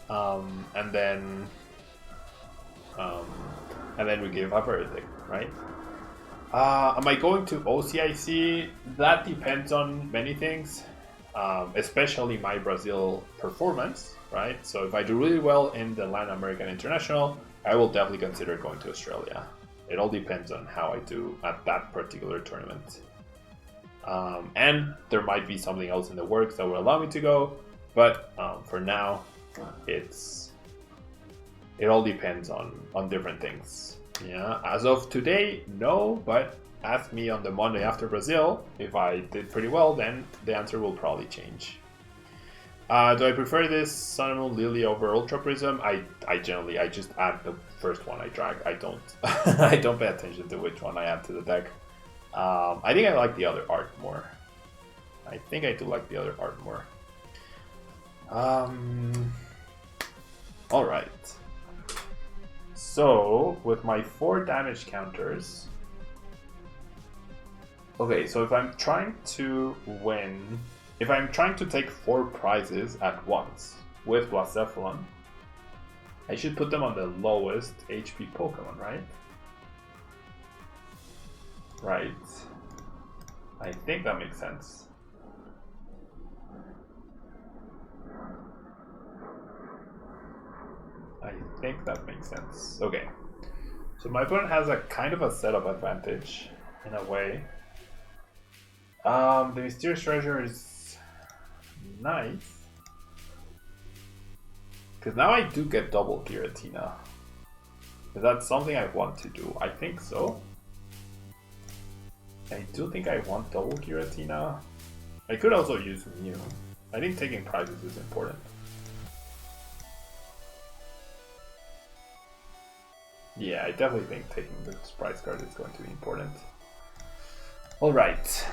And then we give up everything, right? Am I going to OCIC? That depends on many things, especially my Brazil performance, right? So if I do really well in the Latin American International, I will definitely consider going to Australia. It all depends on how I do at that particular tournament. And there might be something else in the works that will allow me to go, but for now, it all depends on different things. Yeah, as of today, no, but ask me on the Monday after Brazil. If I did pretty well, then the answer will probably change. Do I prefer this Sun and Moon Lily over Ultra Prism? I just add the first one I drag. I don't I don't pay attention to which one I add to the deck. I think I like the other art more. I think I do like the other art more. Alright. So, with my 4 damage counters... Okay, so if I'm trying to win... If I'm trying to take 4 prizes at once with Blacephalon, I should put them on the lowest HP Pokemon, right? Right. I think that makes sense. I think that makes sense. Okay. So my opponent has a kind of a setup advantage, in a way. The Mysterious Treasure is nice. Because now I do get double Giratina. Is that something I want to do? I think so. I do think I want double Giratina. I could also use Mew. I think taking prizes is important. Yeah, I definitely think taking the prize card is going to be important. Alright,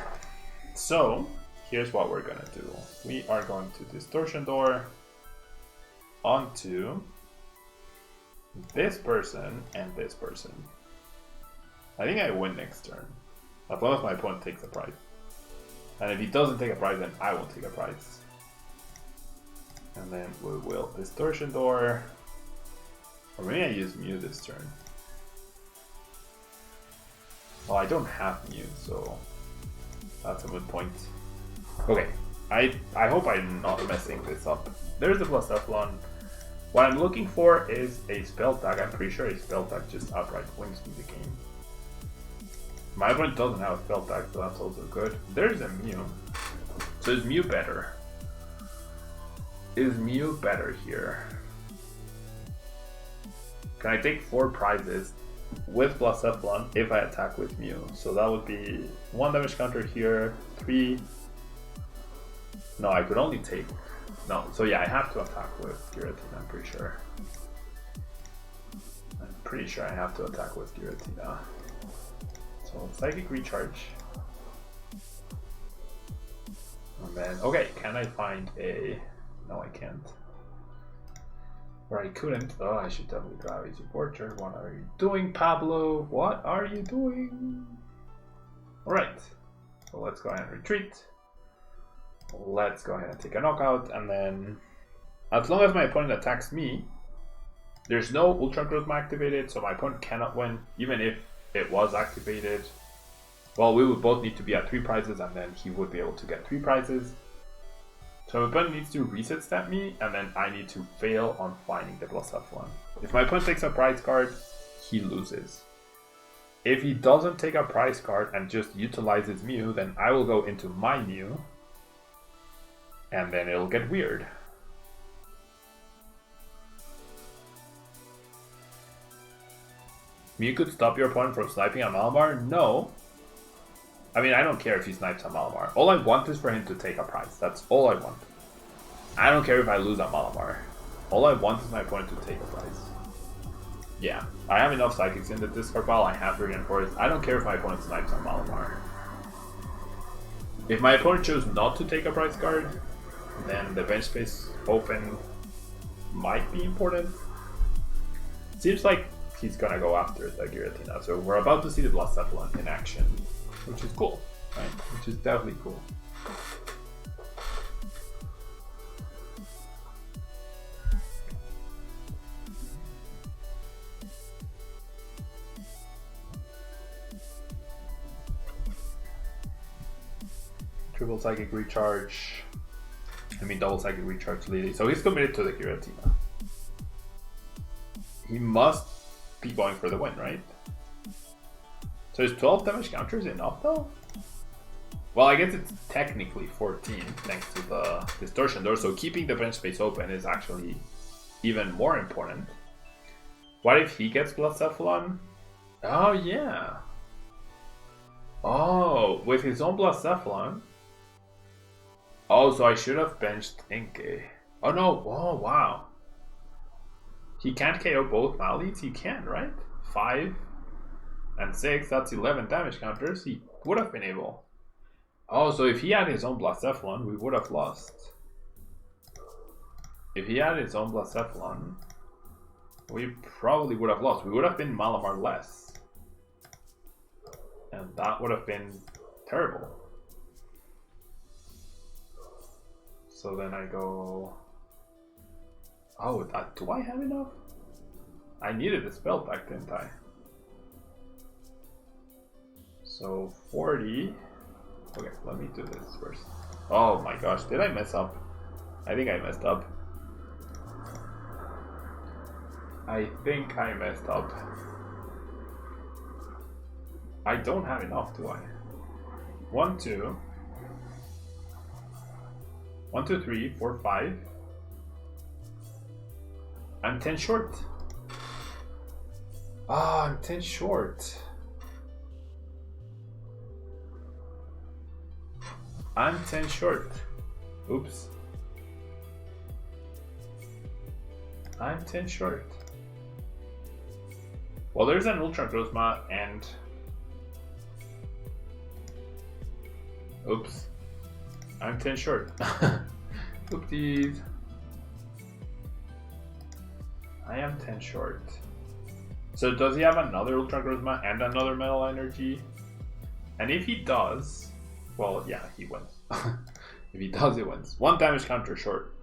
so here's what we're gonna do. We are going to Distortion Door onto this person and this person. I think I win next turn, as long as my opponent takes a prize. And if he doesn't take a prize, then I won't take a prize. And then we will Distortion Door. Or maybe I use Mew this turn. Well, I don't have Mew, so that's a good point. Okay, I hope I'm not messing this up. There's the Blacephalon. What I'm looking for is a Spell Tag. I'm pretty sure a Spell Tag just outright wins me the game. My opponent doesn't have a Spell Tag, so that's also good. There's a Mew. So is Mew better? Is Mew better here? Can I take 4 prizes with Blacephalon if I attack with Mew? So that would be 1 damage counter here, 3. No, I could only take... No, so yeah, I have to attack with Giratina, I'm pretty sure. I'm pretty sure I have to attack with Giratina. So Psychic Recharge. And then, okay, can I find a... No, I can't. Or I couldn't. Oh, I should definitely grab a supporter. What are you doing, Pablo? What are you doing? Alright. So let's go ahead and retreat. Let's go ahead and take a knockout. And then, as long as my opponent attacks me, there's no Ultra Growth activated, so my opponent cannot win, even if it was activated. Well, we would both need to be at 3 prizes, and then he would be able to get 3 prizes. So my opponent needs to reset stat me, and then I need to fail on finding the Blacephalon. If my opponent takes a prize card, he loses. If he doesn't take a prize card and just utilizes Mew, then I will go into my Mew. And then it'll get weird. Mew could stop your opponent from sniping a Malamar? No. I mean, I don't care if he snipes a Malamar. All I want is for him to take a prize. That's all I want. I don't care if I lose a Malamar. All I want is my opponent to take a prize. Yeah, I have enough Psychics in the discard pile. I have Reinforced. I don't care if my opponent snipes a Malamar. If my opponent chose not to take a prize card, then the bench space open might be important. Seems like he's gonna go after the Giratina. So we're about to see the Blacephalon in action, which is cool, right? Which is definitely cool. Triple Psychic Recharge. I mean, double Psychic Recharge Lily. So he's committed to the Giratina. He must be going for the win, right? So is 12 damage counters enough though? Well, I guess it's technically 14 thanks to the Distortion Door. So keeping the bench space open is actually even more important. What if he gets Blacephalon? Oh yeah. Oh, with his own Blacephalon. Oh, so I should have benched Inkay. Oh no, oh wow. He can't KO both Malleads? He can, right? 5 and 6, that's 11 damage counters. He would have been able. Oh, so if he had his own Blacephalon, we would have lost. If he had his own Blacephalon, we probably would have lost. We would have been Malamar less. And that would have been terrible. So then I go... Oh, do I have enough? I needed a spell back, didn't I? So 40... Okay, let me do this first. Oh my gosh, did I mess up? I think I messed up. I think I messed up. I don't have enough, do I? 1, 2... 1, 2, 3, 4, 5. I'm 10 short. Ah, I'm 10 short. I'm 10 short. Oops. I'm 10 short. Well, there's an Ultra Grozma and... Oops. I'm 10 short. Oopsies. I am 10 short. So does he have another Ultra Grozma and another Metal Energy? And if he does, well, yeah, he wins. If he does, he wins. 1 damage counter short.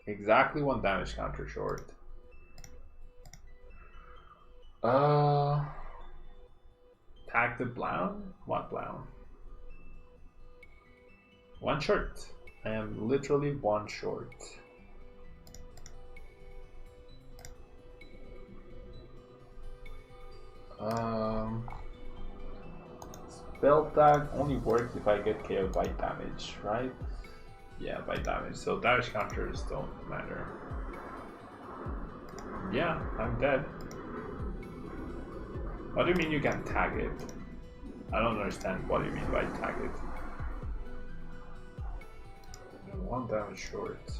Exactly 1 damage counter short. Tag the Blown? What Blown? 1 short. I am literally 1 short. Spell tag only works if I get KO'd by damage, right? Yeah, by damage. So damage counters don't matter. Yeah, I'm dead. What do you mean you can tag it? I don't understand what you mean by tag it. 1 damage short.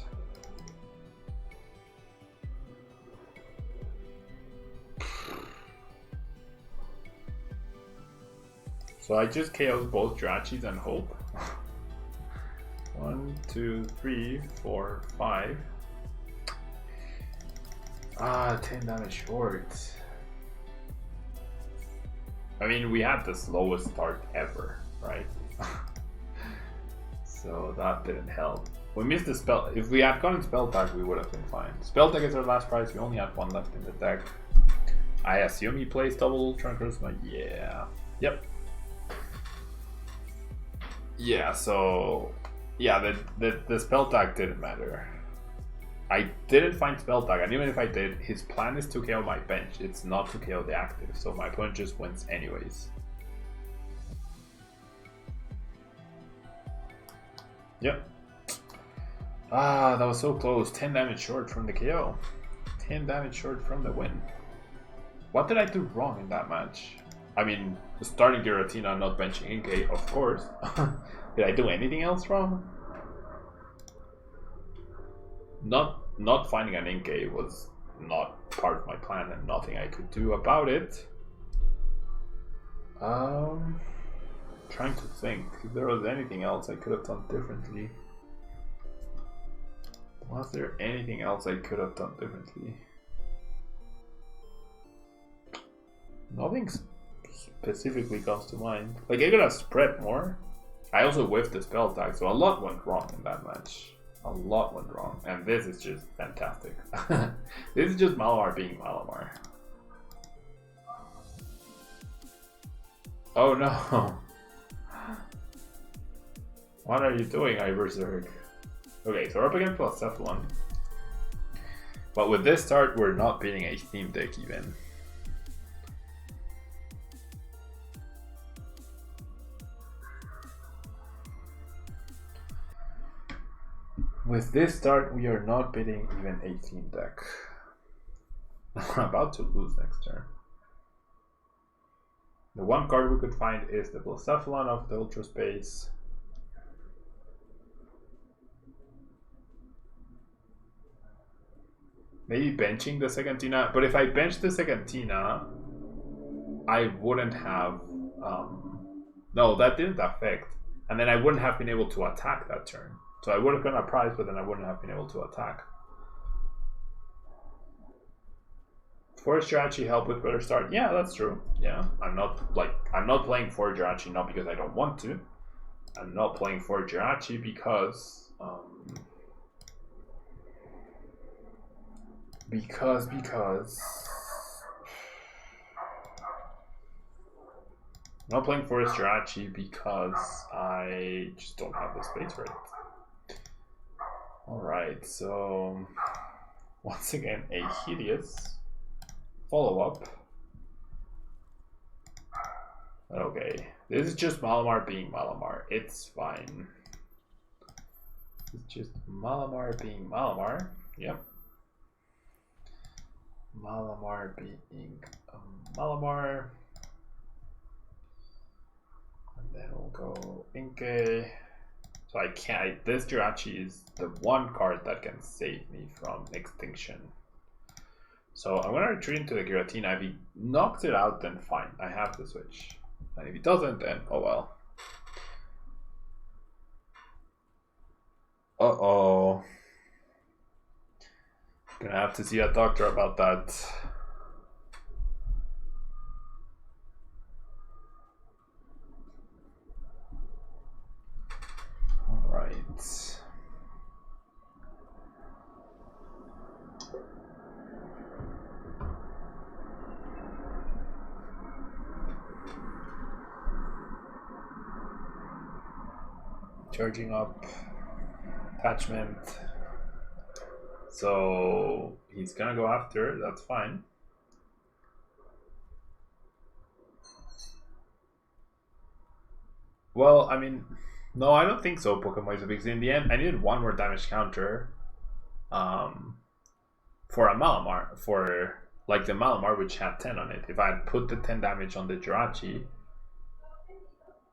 So I just KO'd both Drachis and Hope. 1, 2, 3, 4, 5. 10 damage short. I mean, we had the slowest start ever, right? So that didn't help. We missed the spell. If we had gotten spell tag, we would have been fine. Spell tag is our last prize. We only had 1 left in the deck. I assume he plays double Ultra Grozma. Yeah. Yep. Yeah, so yeah, the spell tag didn't matter. I didn't find spell tag, and even if I did, his plan is to KO my bench. It's not to KO the active, so my opponent just wins anyways. Yep. Ah, that was so close. 10 damage short from the KO. 10 damage short from the win. What did I do wrong in that match? I mean, starting Giratina, not benching Inkay, of course. Did I do anything else wrong? Not finding an Inkay was not part of my plan and nothing I could do about it. Trying to think if there was anything else I could have done differently. Was there anything else I could have done differently? Nothing specifically comes to mind. Like, I could have spread more. I also whiffed the spell tag, so a lot went wrong in that match. A lot went wrong, and this is just fantastic. This is just Malamar being Malamar. Oh no! What are you doing, Iberserk? Okay, so we're up against +1. But with this start, we're not beating a theme deck even. With this start, we are not beating even a theme deck. We're about to lose next turn. The one card we could find is the Blacephalon of the Ultra Space. Maybe benching the second Tina, but if I bench the second Tina, I wouldn't have. No, that didn't affect, and then I wouldn't have been able to attack that turn. So I would have gotten a prize, but then I wouldn't have been able to attack. Forest Jirachi help with better start. Yeah, that's true. Yeah, I'm not playing for Jirachi not because I don't want to. I'm not playing for Jirachi because I'm not playing Forest Jirachi because I just don't have the space for it. Alright, so once again a hideous follow-up. Okay, this is just Malamar being Malamar. It's fine. It's just Malamar being Malamar. Yep. Malamar being Malamar. And then we'll go Inkay. So I can't. This Jirachi is the one card that can save me from extinction. So I'm gonna retreat into the Giratina. If he knocks it out, then fine. I have to switch. And if he doesn't, then oh well. Uh-oh. Gonna have to see a doctor about that. Alright. Charging up. Attachment. So he's gonna go after, that's fine. Well, I mean, no, I don't think so, Pokemon, because in the end I needed one more damage counter for a Malamar, for like the Malamar which had 10 on it. If I had put the 10 damage on the Jirachi,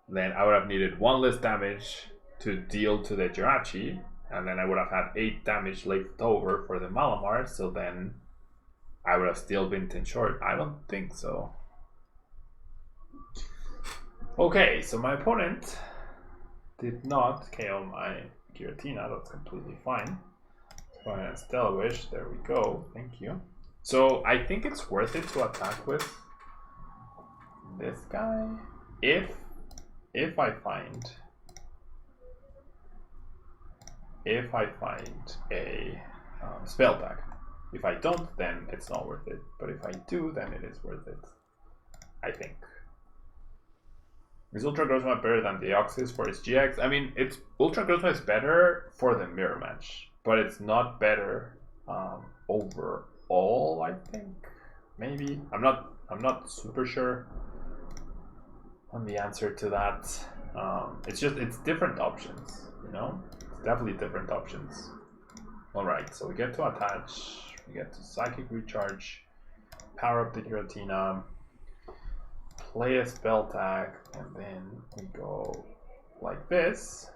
then I would have needed one less damage to deal to the Jirachi, and then I would have had 8 damage left over for the Malamar, so then I would have still been 10 short. I don't think so. Okay, so my opponent did not KO my Giratina, that's completely fine. Let's go ahead and Stellar Wish, there we go, thank you. So I think it's worth it to attack with this guy if I find a spell tag. If I don't, then it's not worth it. But if I do, then it is worth it, I think. Is Ultra Grozma better than Deoxys for its GX? I mean, Ultra Grozma is better for the mirror match, but it's not better overall, I think. Maybe. I'm not super sure on the answer to that. It's different options, you know? It's definitely different options. Alright, so we get to attach, we get to psychic recharge, power up the Giratina, play a spell tag, and then we go like this,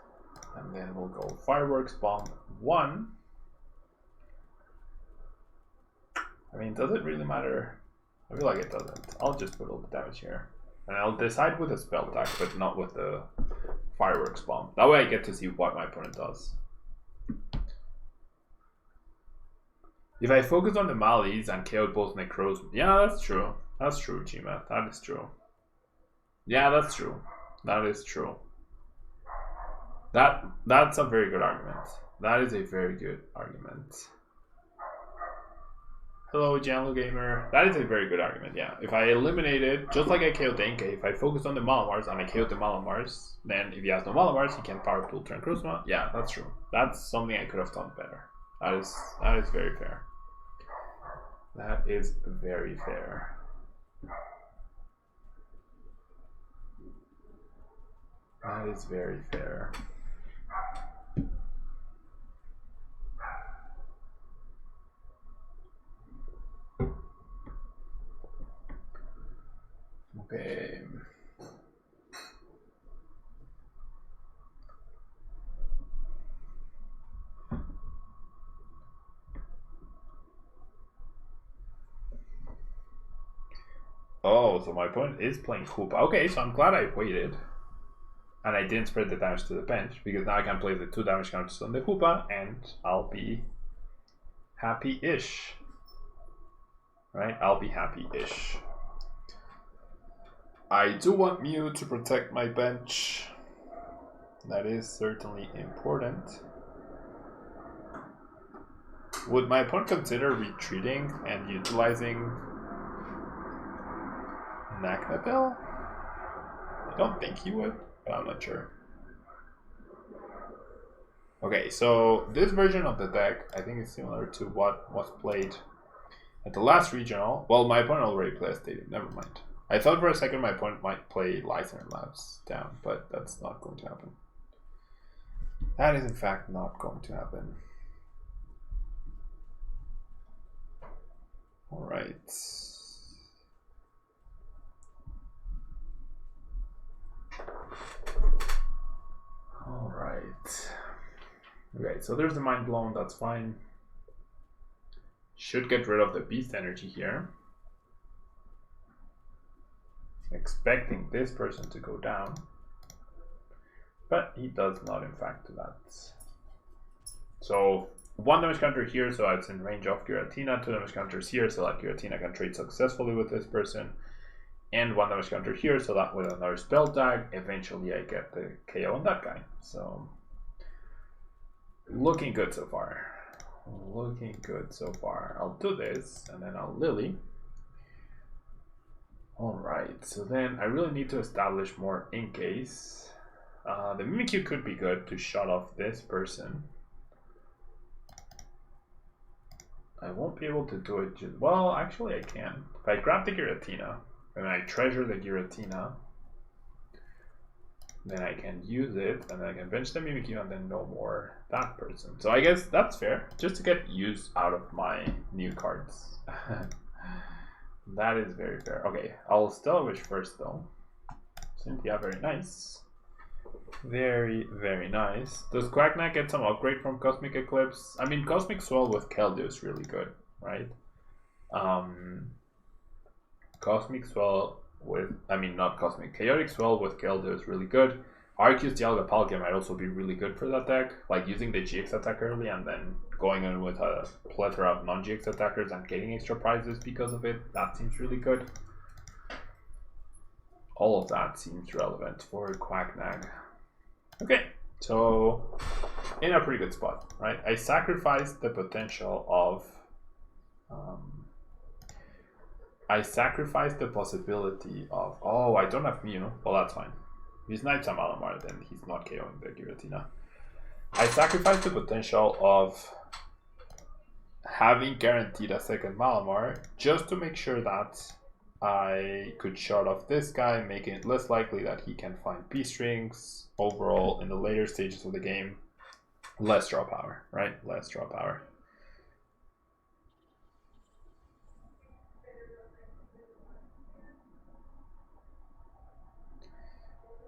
and then we'll go fireworks bomb 1. I mean, does it really matter? I feel like it doesn't. I'll just put all the damage here. And I'll decide with a spell tag, but not with the fireworks bomb. That way I get to see what my opponent does. If I focus on the Malies and KO'd both Necros, yeah, that's true. That's true, Gmath. That is true. Yeah, that's true. That is true. That's a very good argument. That is a very good argument. Hello, Janlo Gamer. That is a very good argument, yeah. If I eliminated, just like I KO'd Denke, if I focus on the Malamars and I KO'd the Malamars, then if he has no Malamars, he can power up to Ultra and Kruzma. Yeah, that's true. That's something I could have done better. That is very fair. That is very fair. That is very fair. Okay. Oh, so my opponent is playing Hoopa. Okay, so I'm glad I waited. And I didn't spread the damage to the bench, because now I can play the 2 damage counters on the Hoopa, and I'll be happy-ish. Right? I'll be happy-ish. I do want Mew to protect my bench. That is certainly important. Would my opponent consider retreating and utilizing Naknabel? I don't think he would, but I'm not sure. Okay, so this version of the deck I think is similar to what was played at the last regional. Well, my opponent already played Stadium, never mind. I thought for a second my opponent might play Lysander Labs down, but that's not going to happen. That is in fact not going to happen. Alright. Alright. Okay, so there's the Mind Blown, that's fine. Should get rid of the Beast Energy here. Expecting this person to go down. But he does not in fact do that. So 1 damage counter here, so it's in range of Giratina. 2 damage counters here, so that Giratina can trade successfully with this person. And 1 damage counter here, so that with another spell tag, eventually I get the KO on that guy. So looking good so far. Looking good so far. I'll do this, and then I'll Lily. Alright, so then I really need to establish more in case. The Mimikyu could be good to shut off this person. I won't be able to do it just, well, actually I can. If I grab the Giratina, and I treasure the Giratina, then I can use it, and then I can bench the Mimikyu and then no more that person. So I guess that's fair, just to get use out of my new cards. That is very fair. Okay, I'll Stellar Wish first though. Cynthia, very nice. Very, very nice. Does Quacknack get some upgrade from Cosmic Eclipse? I mean, Cosmic Swell with Keldeo is really good, right? Cosmic Swell with, I mean, not Cosmic, Chaotic Swell with Keldeo is really good. Arceus Dialga Palkia might also be really good for that deck, like using the GX attack early and then going in with a plethora of non-GX attackers and getting extra prizes because of it. That seems really good. All of that seems relevant for Quacknag. Okay, so in a pretty good spot, right? I sacrificed the potential of I sacrificed the possibility of, oh, I don't have Mew. Well, that's fine. If he snipes a Malamar, then he's not KOing the Giratina. I sacrificed the potential of having guaranteed a second Malamar just to make sure that I could shut off this guy, making it less likely that he can find P strings. Overall, in the later stages of the game, less draw power, right? Less draw power.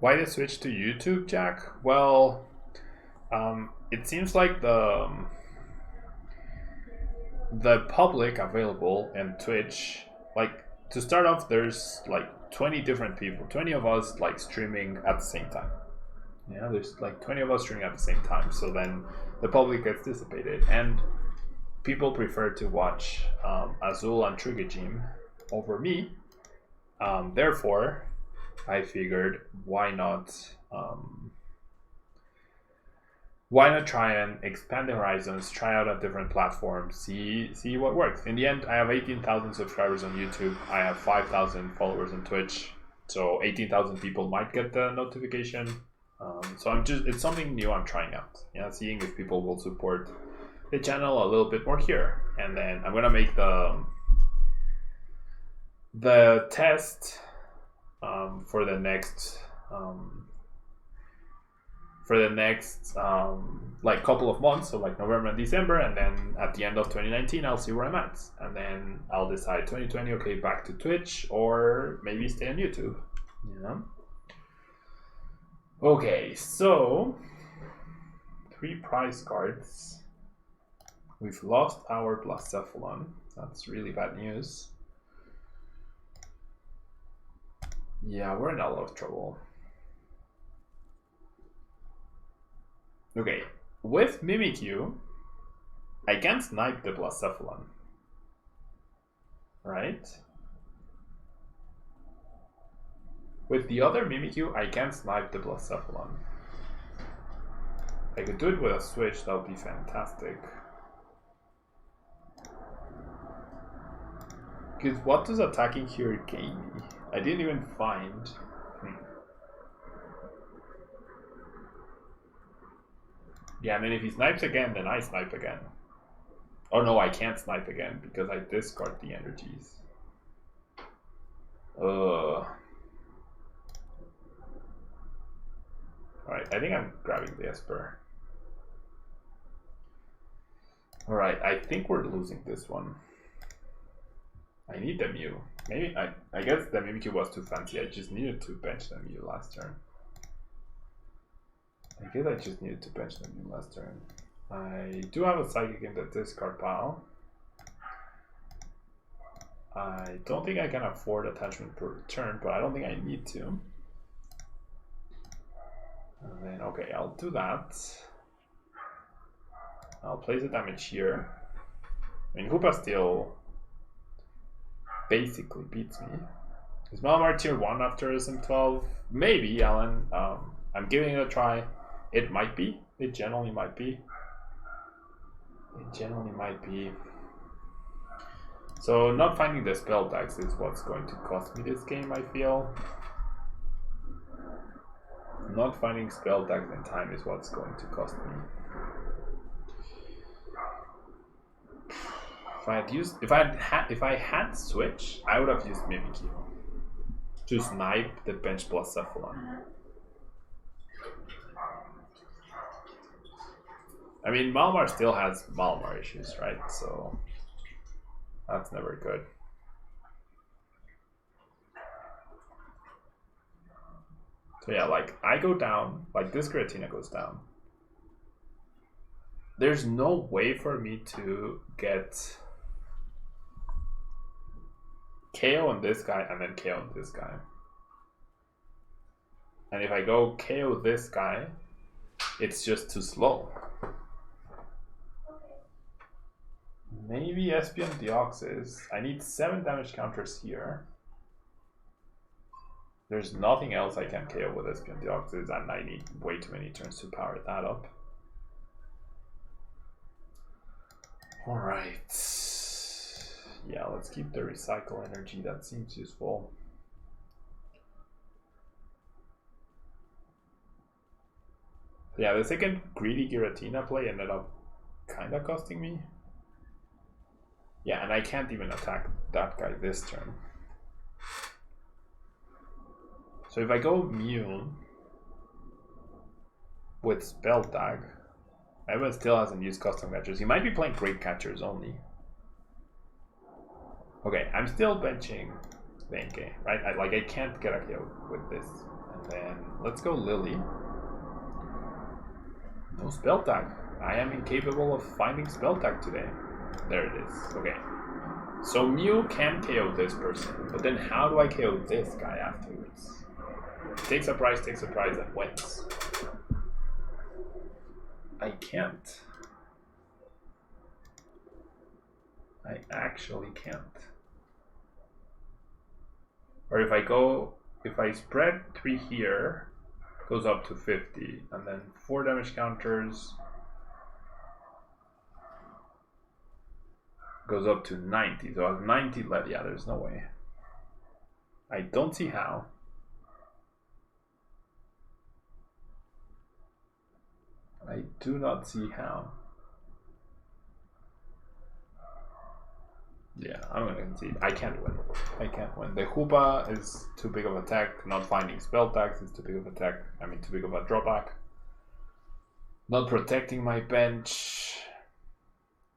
Why the switch to YouTube, Jack? Well, it seems like the public available and Twitch, like, to start off, there's like 20 different people, 20 of us like streaming at the same time. Yeah, there's like 20 of us streaming at the same time, so then the public gets dissipated, and people prefer to watch Azul and Trigajim over me. Therefore, I figured why not try and expand the horizons, try out a different platform, see what works. In the end, I have 18,000 subscribers on YouTube. I have 5,000 followers on Twitch, so 18,000 people might get the notification. So it's something new I'm trying out. Yeah, seeing if people will support the channel a little bit more here, and then I'm gonna make the test for the next like couple of months, so like November and December, and then at the end of 2019 I'll see where I'm at, and then I'll decide 2020, okay, back to Twitch or maybe stay on YouTube. Yeah. Okay, so 3 prize cards. We've lost our Blacephalon. That's really bad news. Yeah, we're in a lot of trouble. Okay, with Mimikyu, I can snipe the Blacephalon, right? With the other Mimikyu, I can snipe the Blacephalon. I could do it with a switch, that would be fantastic. Because what does attacking here gain me? I didn't even find. Yeah, and then if he snipes again, then I snipe again. Oh no, I can't snipe again because I discard the energies. Alright, I think I'm grabbing the Esper. Alright, I think we're losing this one. I need the Mew. Maybe, I guess the Mimikyu was too fancy. I just needed to bench the Mew last turn. I guess I just needed to bench the Mew last turn. I do have a Psychic in the discard pile. I don't think I can afford attachment per turn, but I don't think I need to. And then, okay, I'll do that. I'll place the damage here. I mean, Hoopa still basically beats me. Is Malamar tier 1 after SM12? Maybe, Alan. I'm giving it a try. It might be. It generally might be. It generally might be. So not finding the spell tags is what's going to cost me this game, I feel. Not finding spell tags in time is what's going to cost me. If I had switch, I would have used Mimikyu to snipe the bench Blacephalon. I mean, Malamar still has Malamar issues, right? So that's never good. So yeah, like I go down, like this Giratina goes down. There's no way for me to get KO on this guy and then KO on this guy. And if I go KO this guy, it's just too slow. Maybe Espion Deoxys. I need 7 damage counters here. There's nothing else I can KO with Espion Deoxys, and I need way too many turns to power that up. Alright. Yeah, let's keep the recycle energy. That seems useful. Yeah, the second greedy Giratina play ended up kinda costing me. Yeah, and I can't even attack that guy this turn. So if I go Mew with Spell Tag, everyone still hasn't used custom catchers. He might be playing great catchers only. Okay, I'm still benching Venke, right? I can't get a KO with this. And then let's go Lily. No Spell Tag. I am incapable of finding Spell Tag today. There it is. Okay. So Mew can KO this person, but then how do I KO this guy afterwards? Takes a prize, and wins. I can't. I actually can't. Or if I spread 3 here, goes up to 50, and then 4 damage counters goes up to 90. So I have 90 left. Yeah, there's no way. I don't see how. I do not see how. Yeah, I'm gonna concede. I can't win. I can't win. The Hoopa is too big of a tech. Not finding spell tags is too big of a tech. I mean, too big of a drawback. Not protecting my bench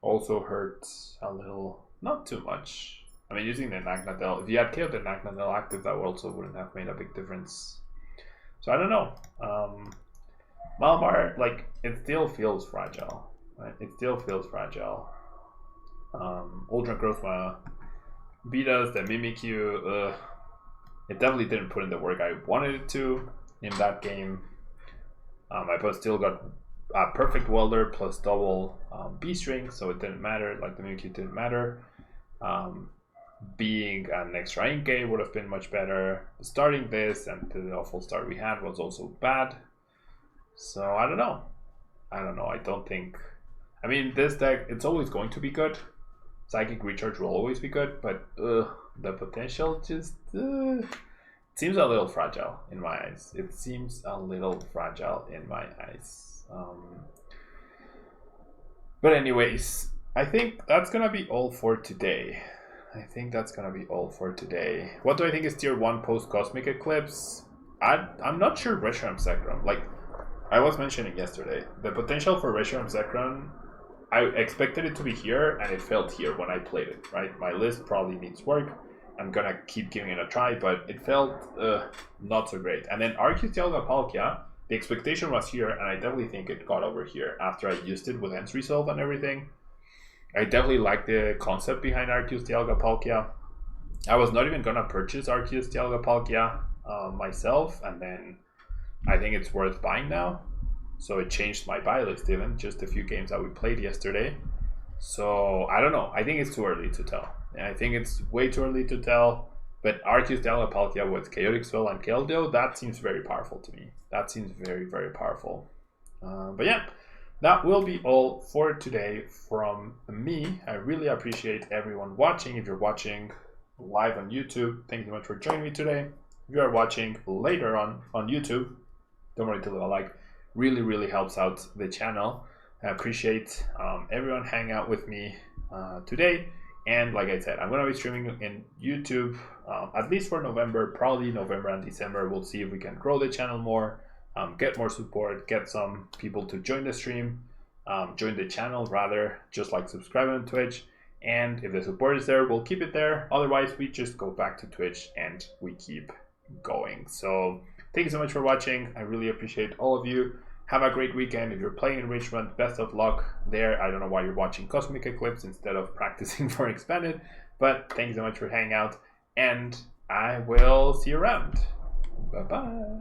also hurts a little. Not too much. I mean, using the Nagnadel. If you had killed the Nagnadel active, that also wouldn't have made a big difference. So I don't know. Malamar, like, it still feels fragile. Right? It still feels fragile. Ultra Growth beat us, the Mimikyu, it definitely didn't put in the work I wanted it to in that game. My opponent still got a perfect welder plus double B-string, so it didn't matter, like the Mimikyu didn't matter. Being an extra Inkay would have been much better. Starting this and the awful start we had was also bad. So I don't know. I don't think... I mean, this deck, it's always going to be good. Psychic Recharge will always be good, but the potential just seems a little fragile in my eyes. It seems a little fragile in my eyes. But anyways, I think that's gonna be all for today. What do I think is tier 1 post Cosmic Eclipse? I'm not sure Reshiram Zekrom. Like I was mentioning yesterday, the potential for Reshiram Zekrom, I expected it to be here, and it felt here when I played it, right? My list probably needs work. I'm gonna keep giving it a try, but it felt not so great. And then Arceus Dialga Palkia, the expectation was here, and I definitely think it got over here after I used it with Ends Resolve and everything. I definitely like the concept behind Arceus Dialga Palkia. I was not even gonna purchase Arceus Dialga Palkia myself, and then I think it's worth buying now. So it changed my buy list even, just a few games that we played yesterday. So I don't know. I think it's too early to tell. I think it's way too early to tell. But Arceus Dialga Palkia with Chaotic Swell and Keldeo, that seems very powerful to me. That seems very, very powerful. But yeah, that will be all for today from me. I really appreciate everyone watching. If you're watching live on YouTube, thank you so much for joining me today. If you are watching later on YouTube, don't worry to leave a like. Really, really helps out the channel. I appreciate everyone hanging out with me today. And like I said, I'm going to be streaming in YouTube at least for November, probably November and December. We'll see if we can grow the channel more, get more support, get some people to join the stream, join the channel rather, just like subscribe on Twitch. And if the support is there, we'll keep it there. Otherwise, we just go back to Twitch and we keep going. So thank you so much for watching. I really appreciate all of you. Have a great weekend. If you're playing Enrichment, best of luck there. I don't know why you're watching Cosmic Eclipse instead of practicing for Expanded, but thank you so much for hanging out, and I will see you around. Bye-bye.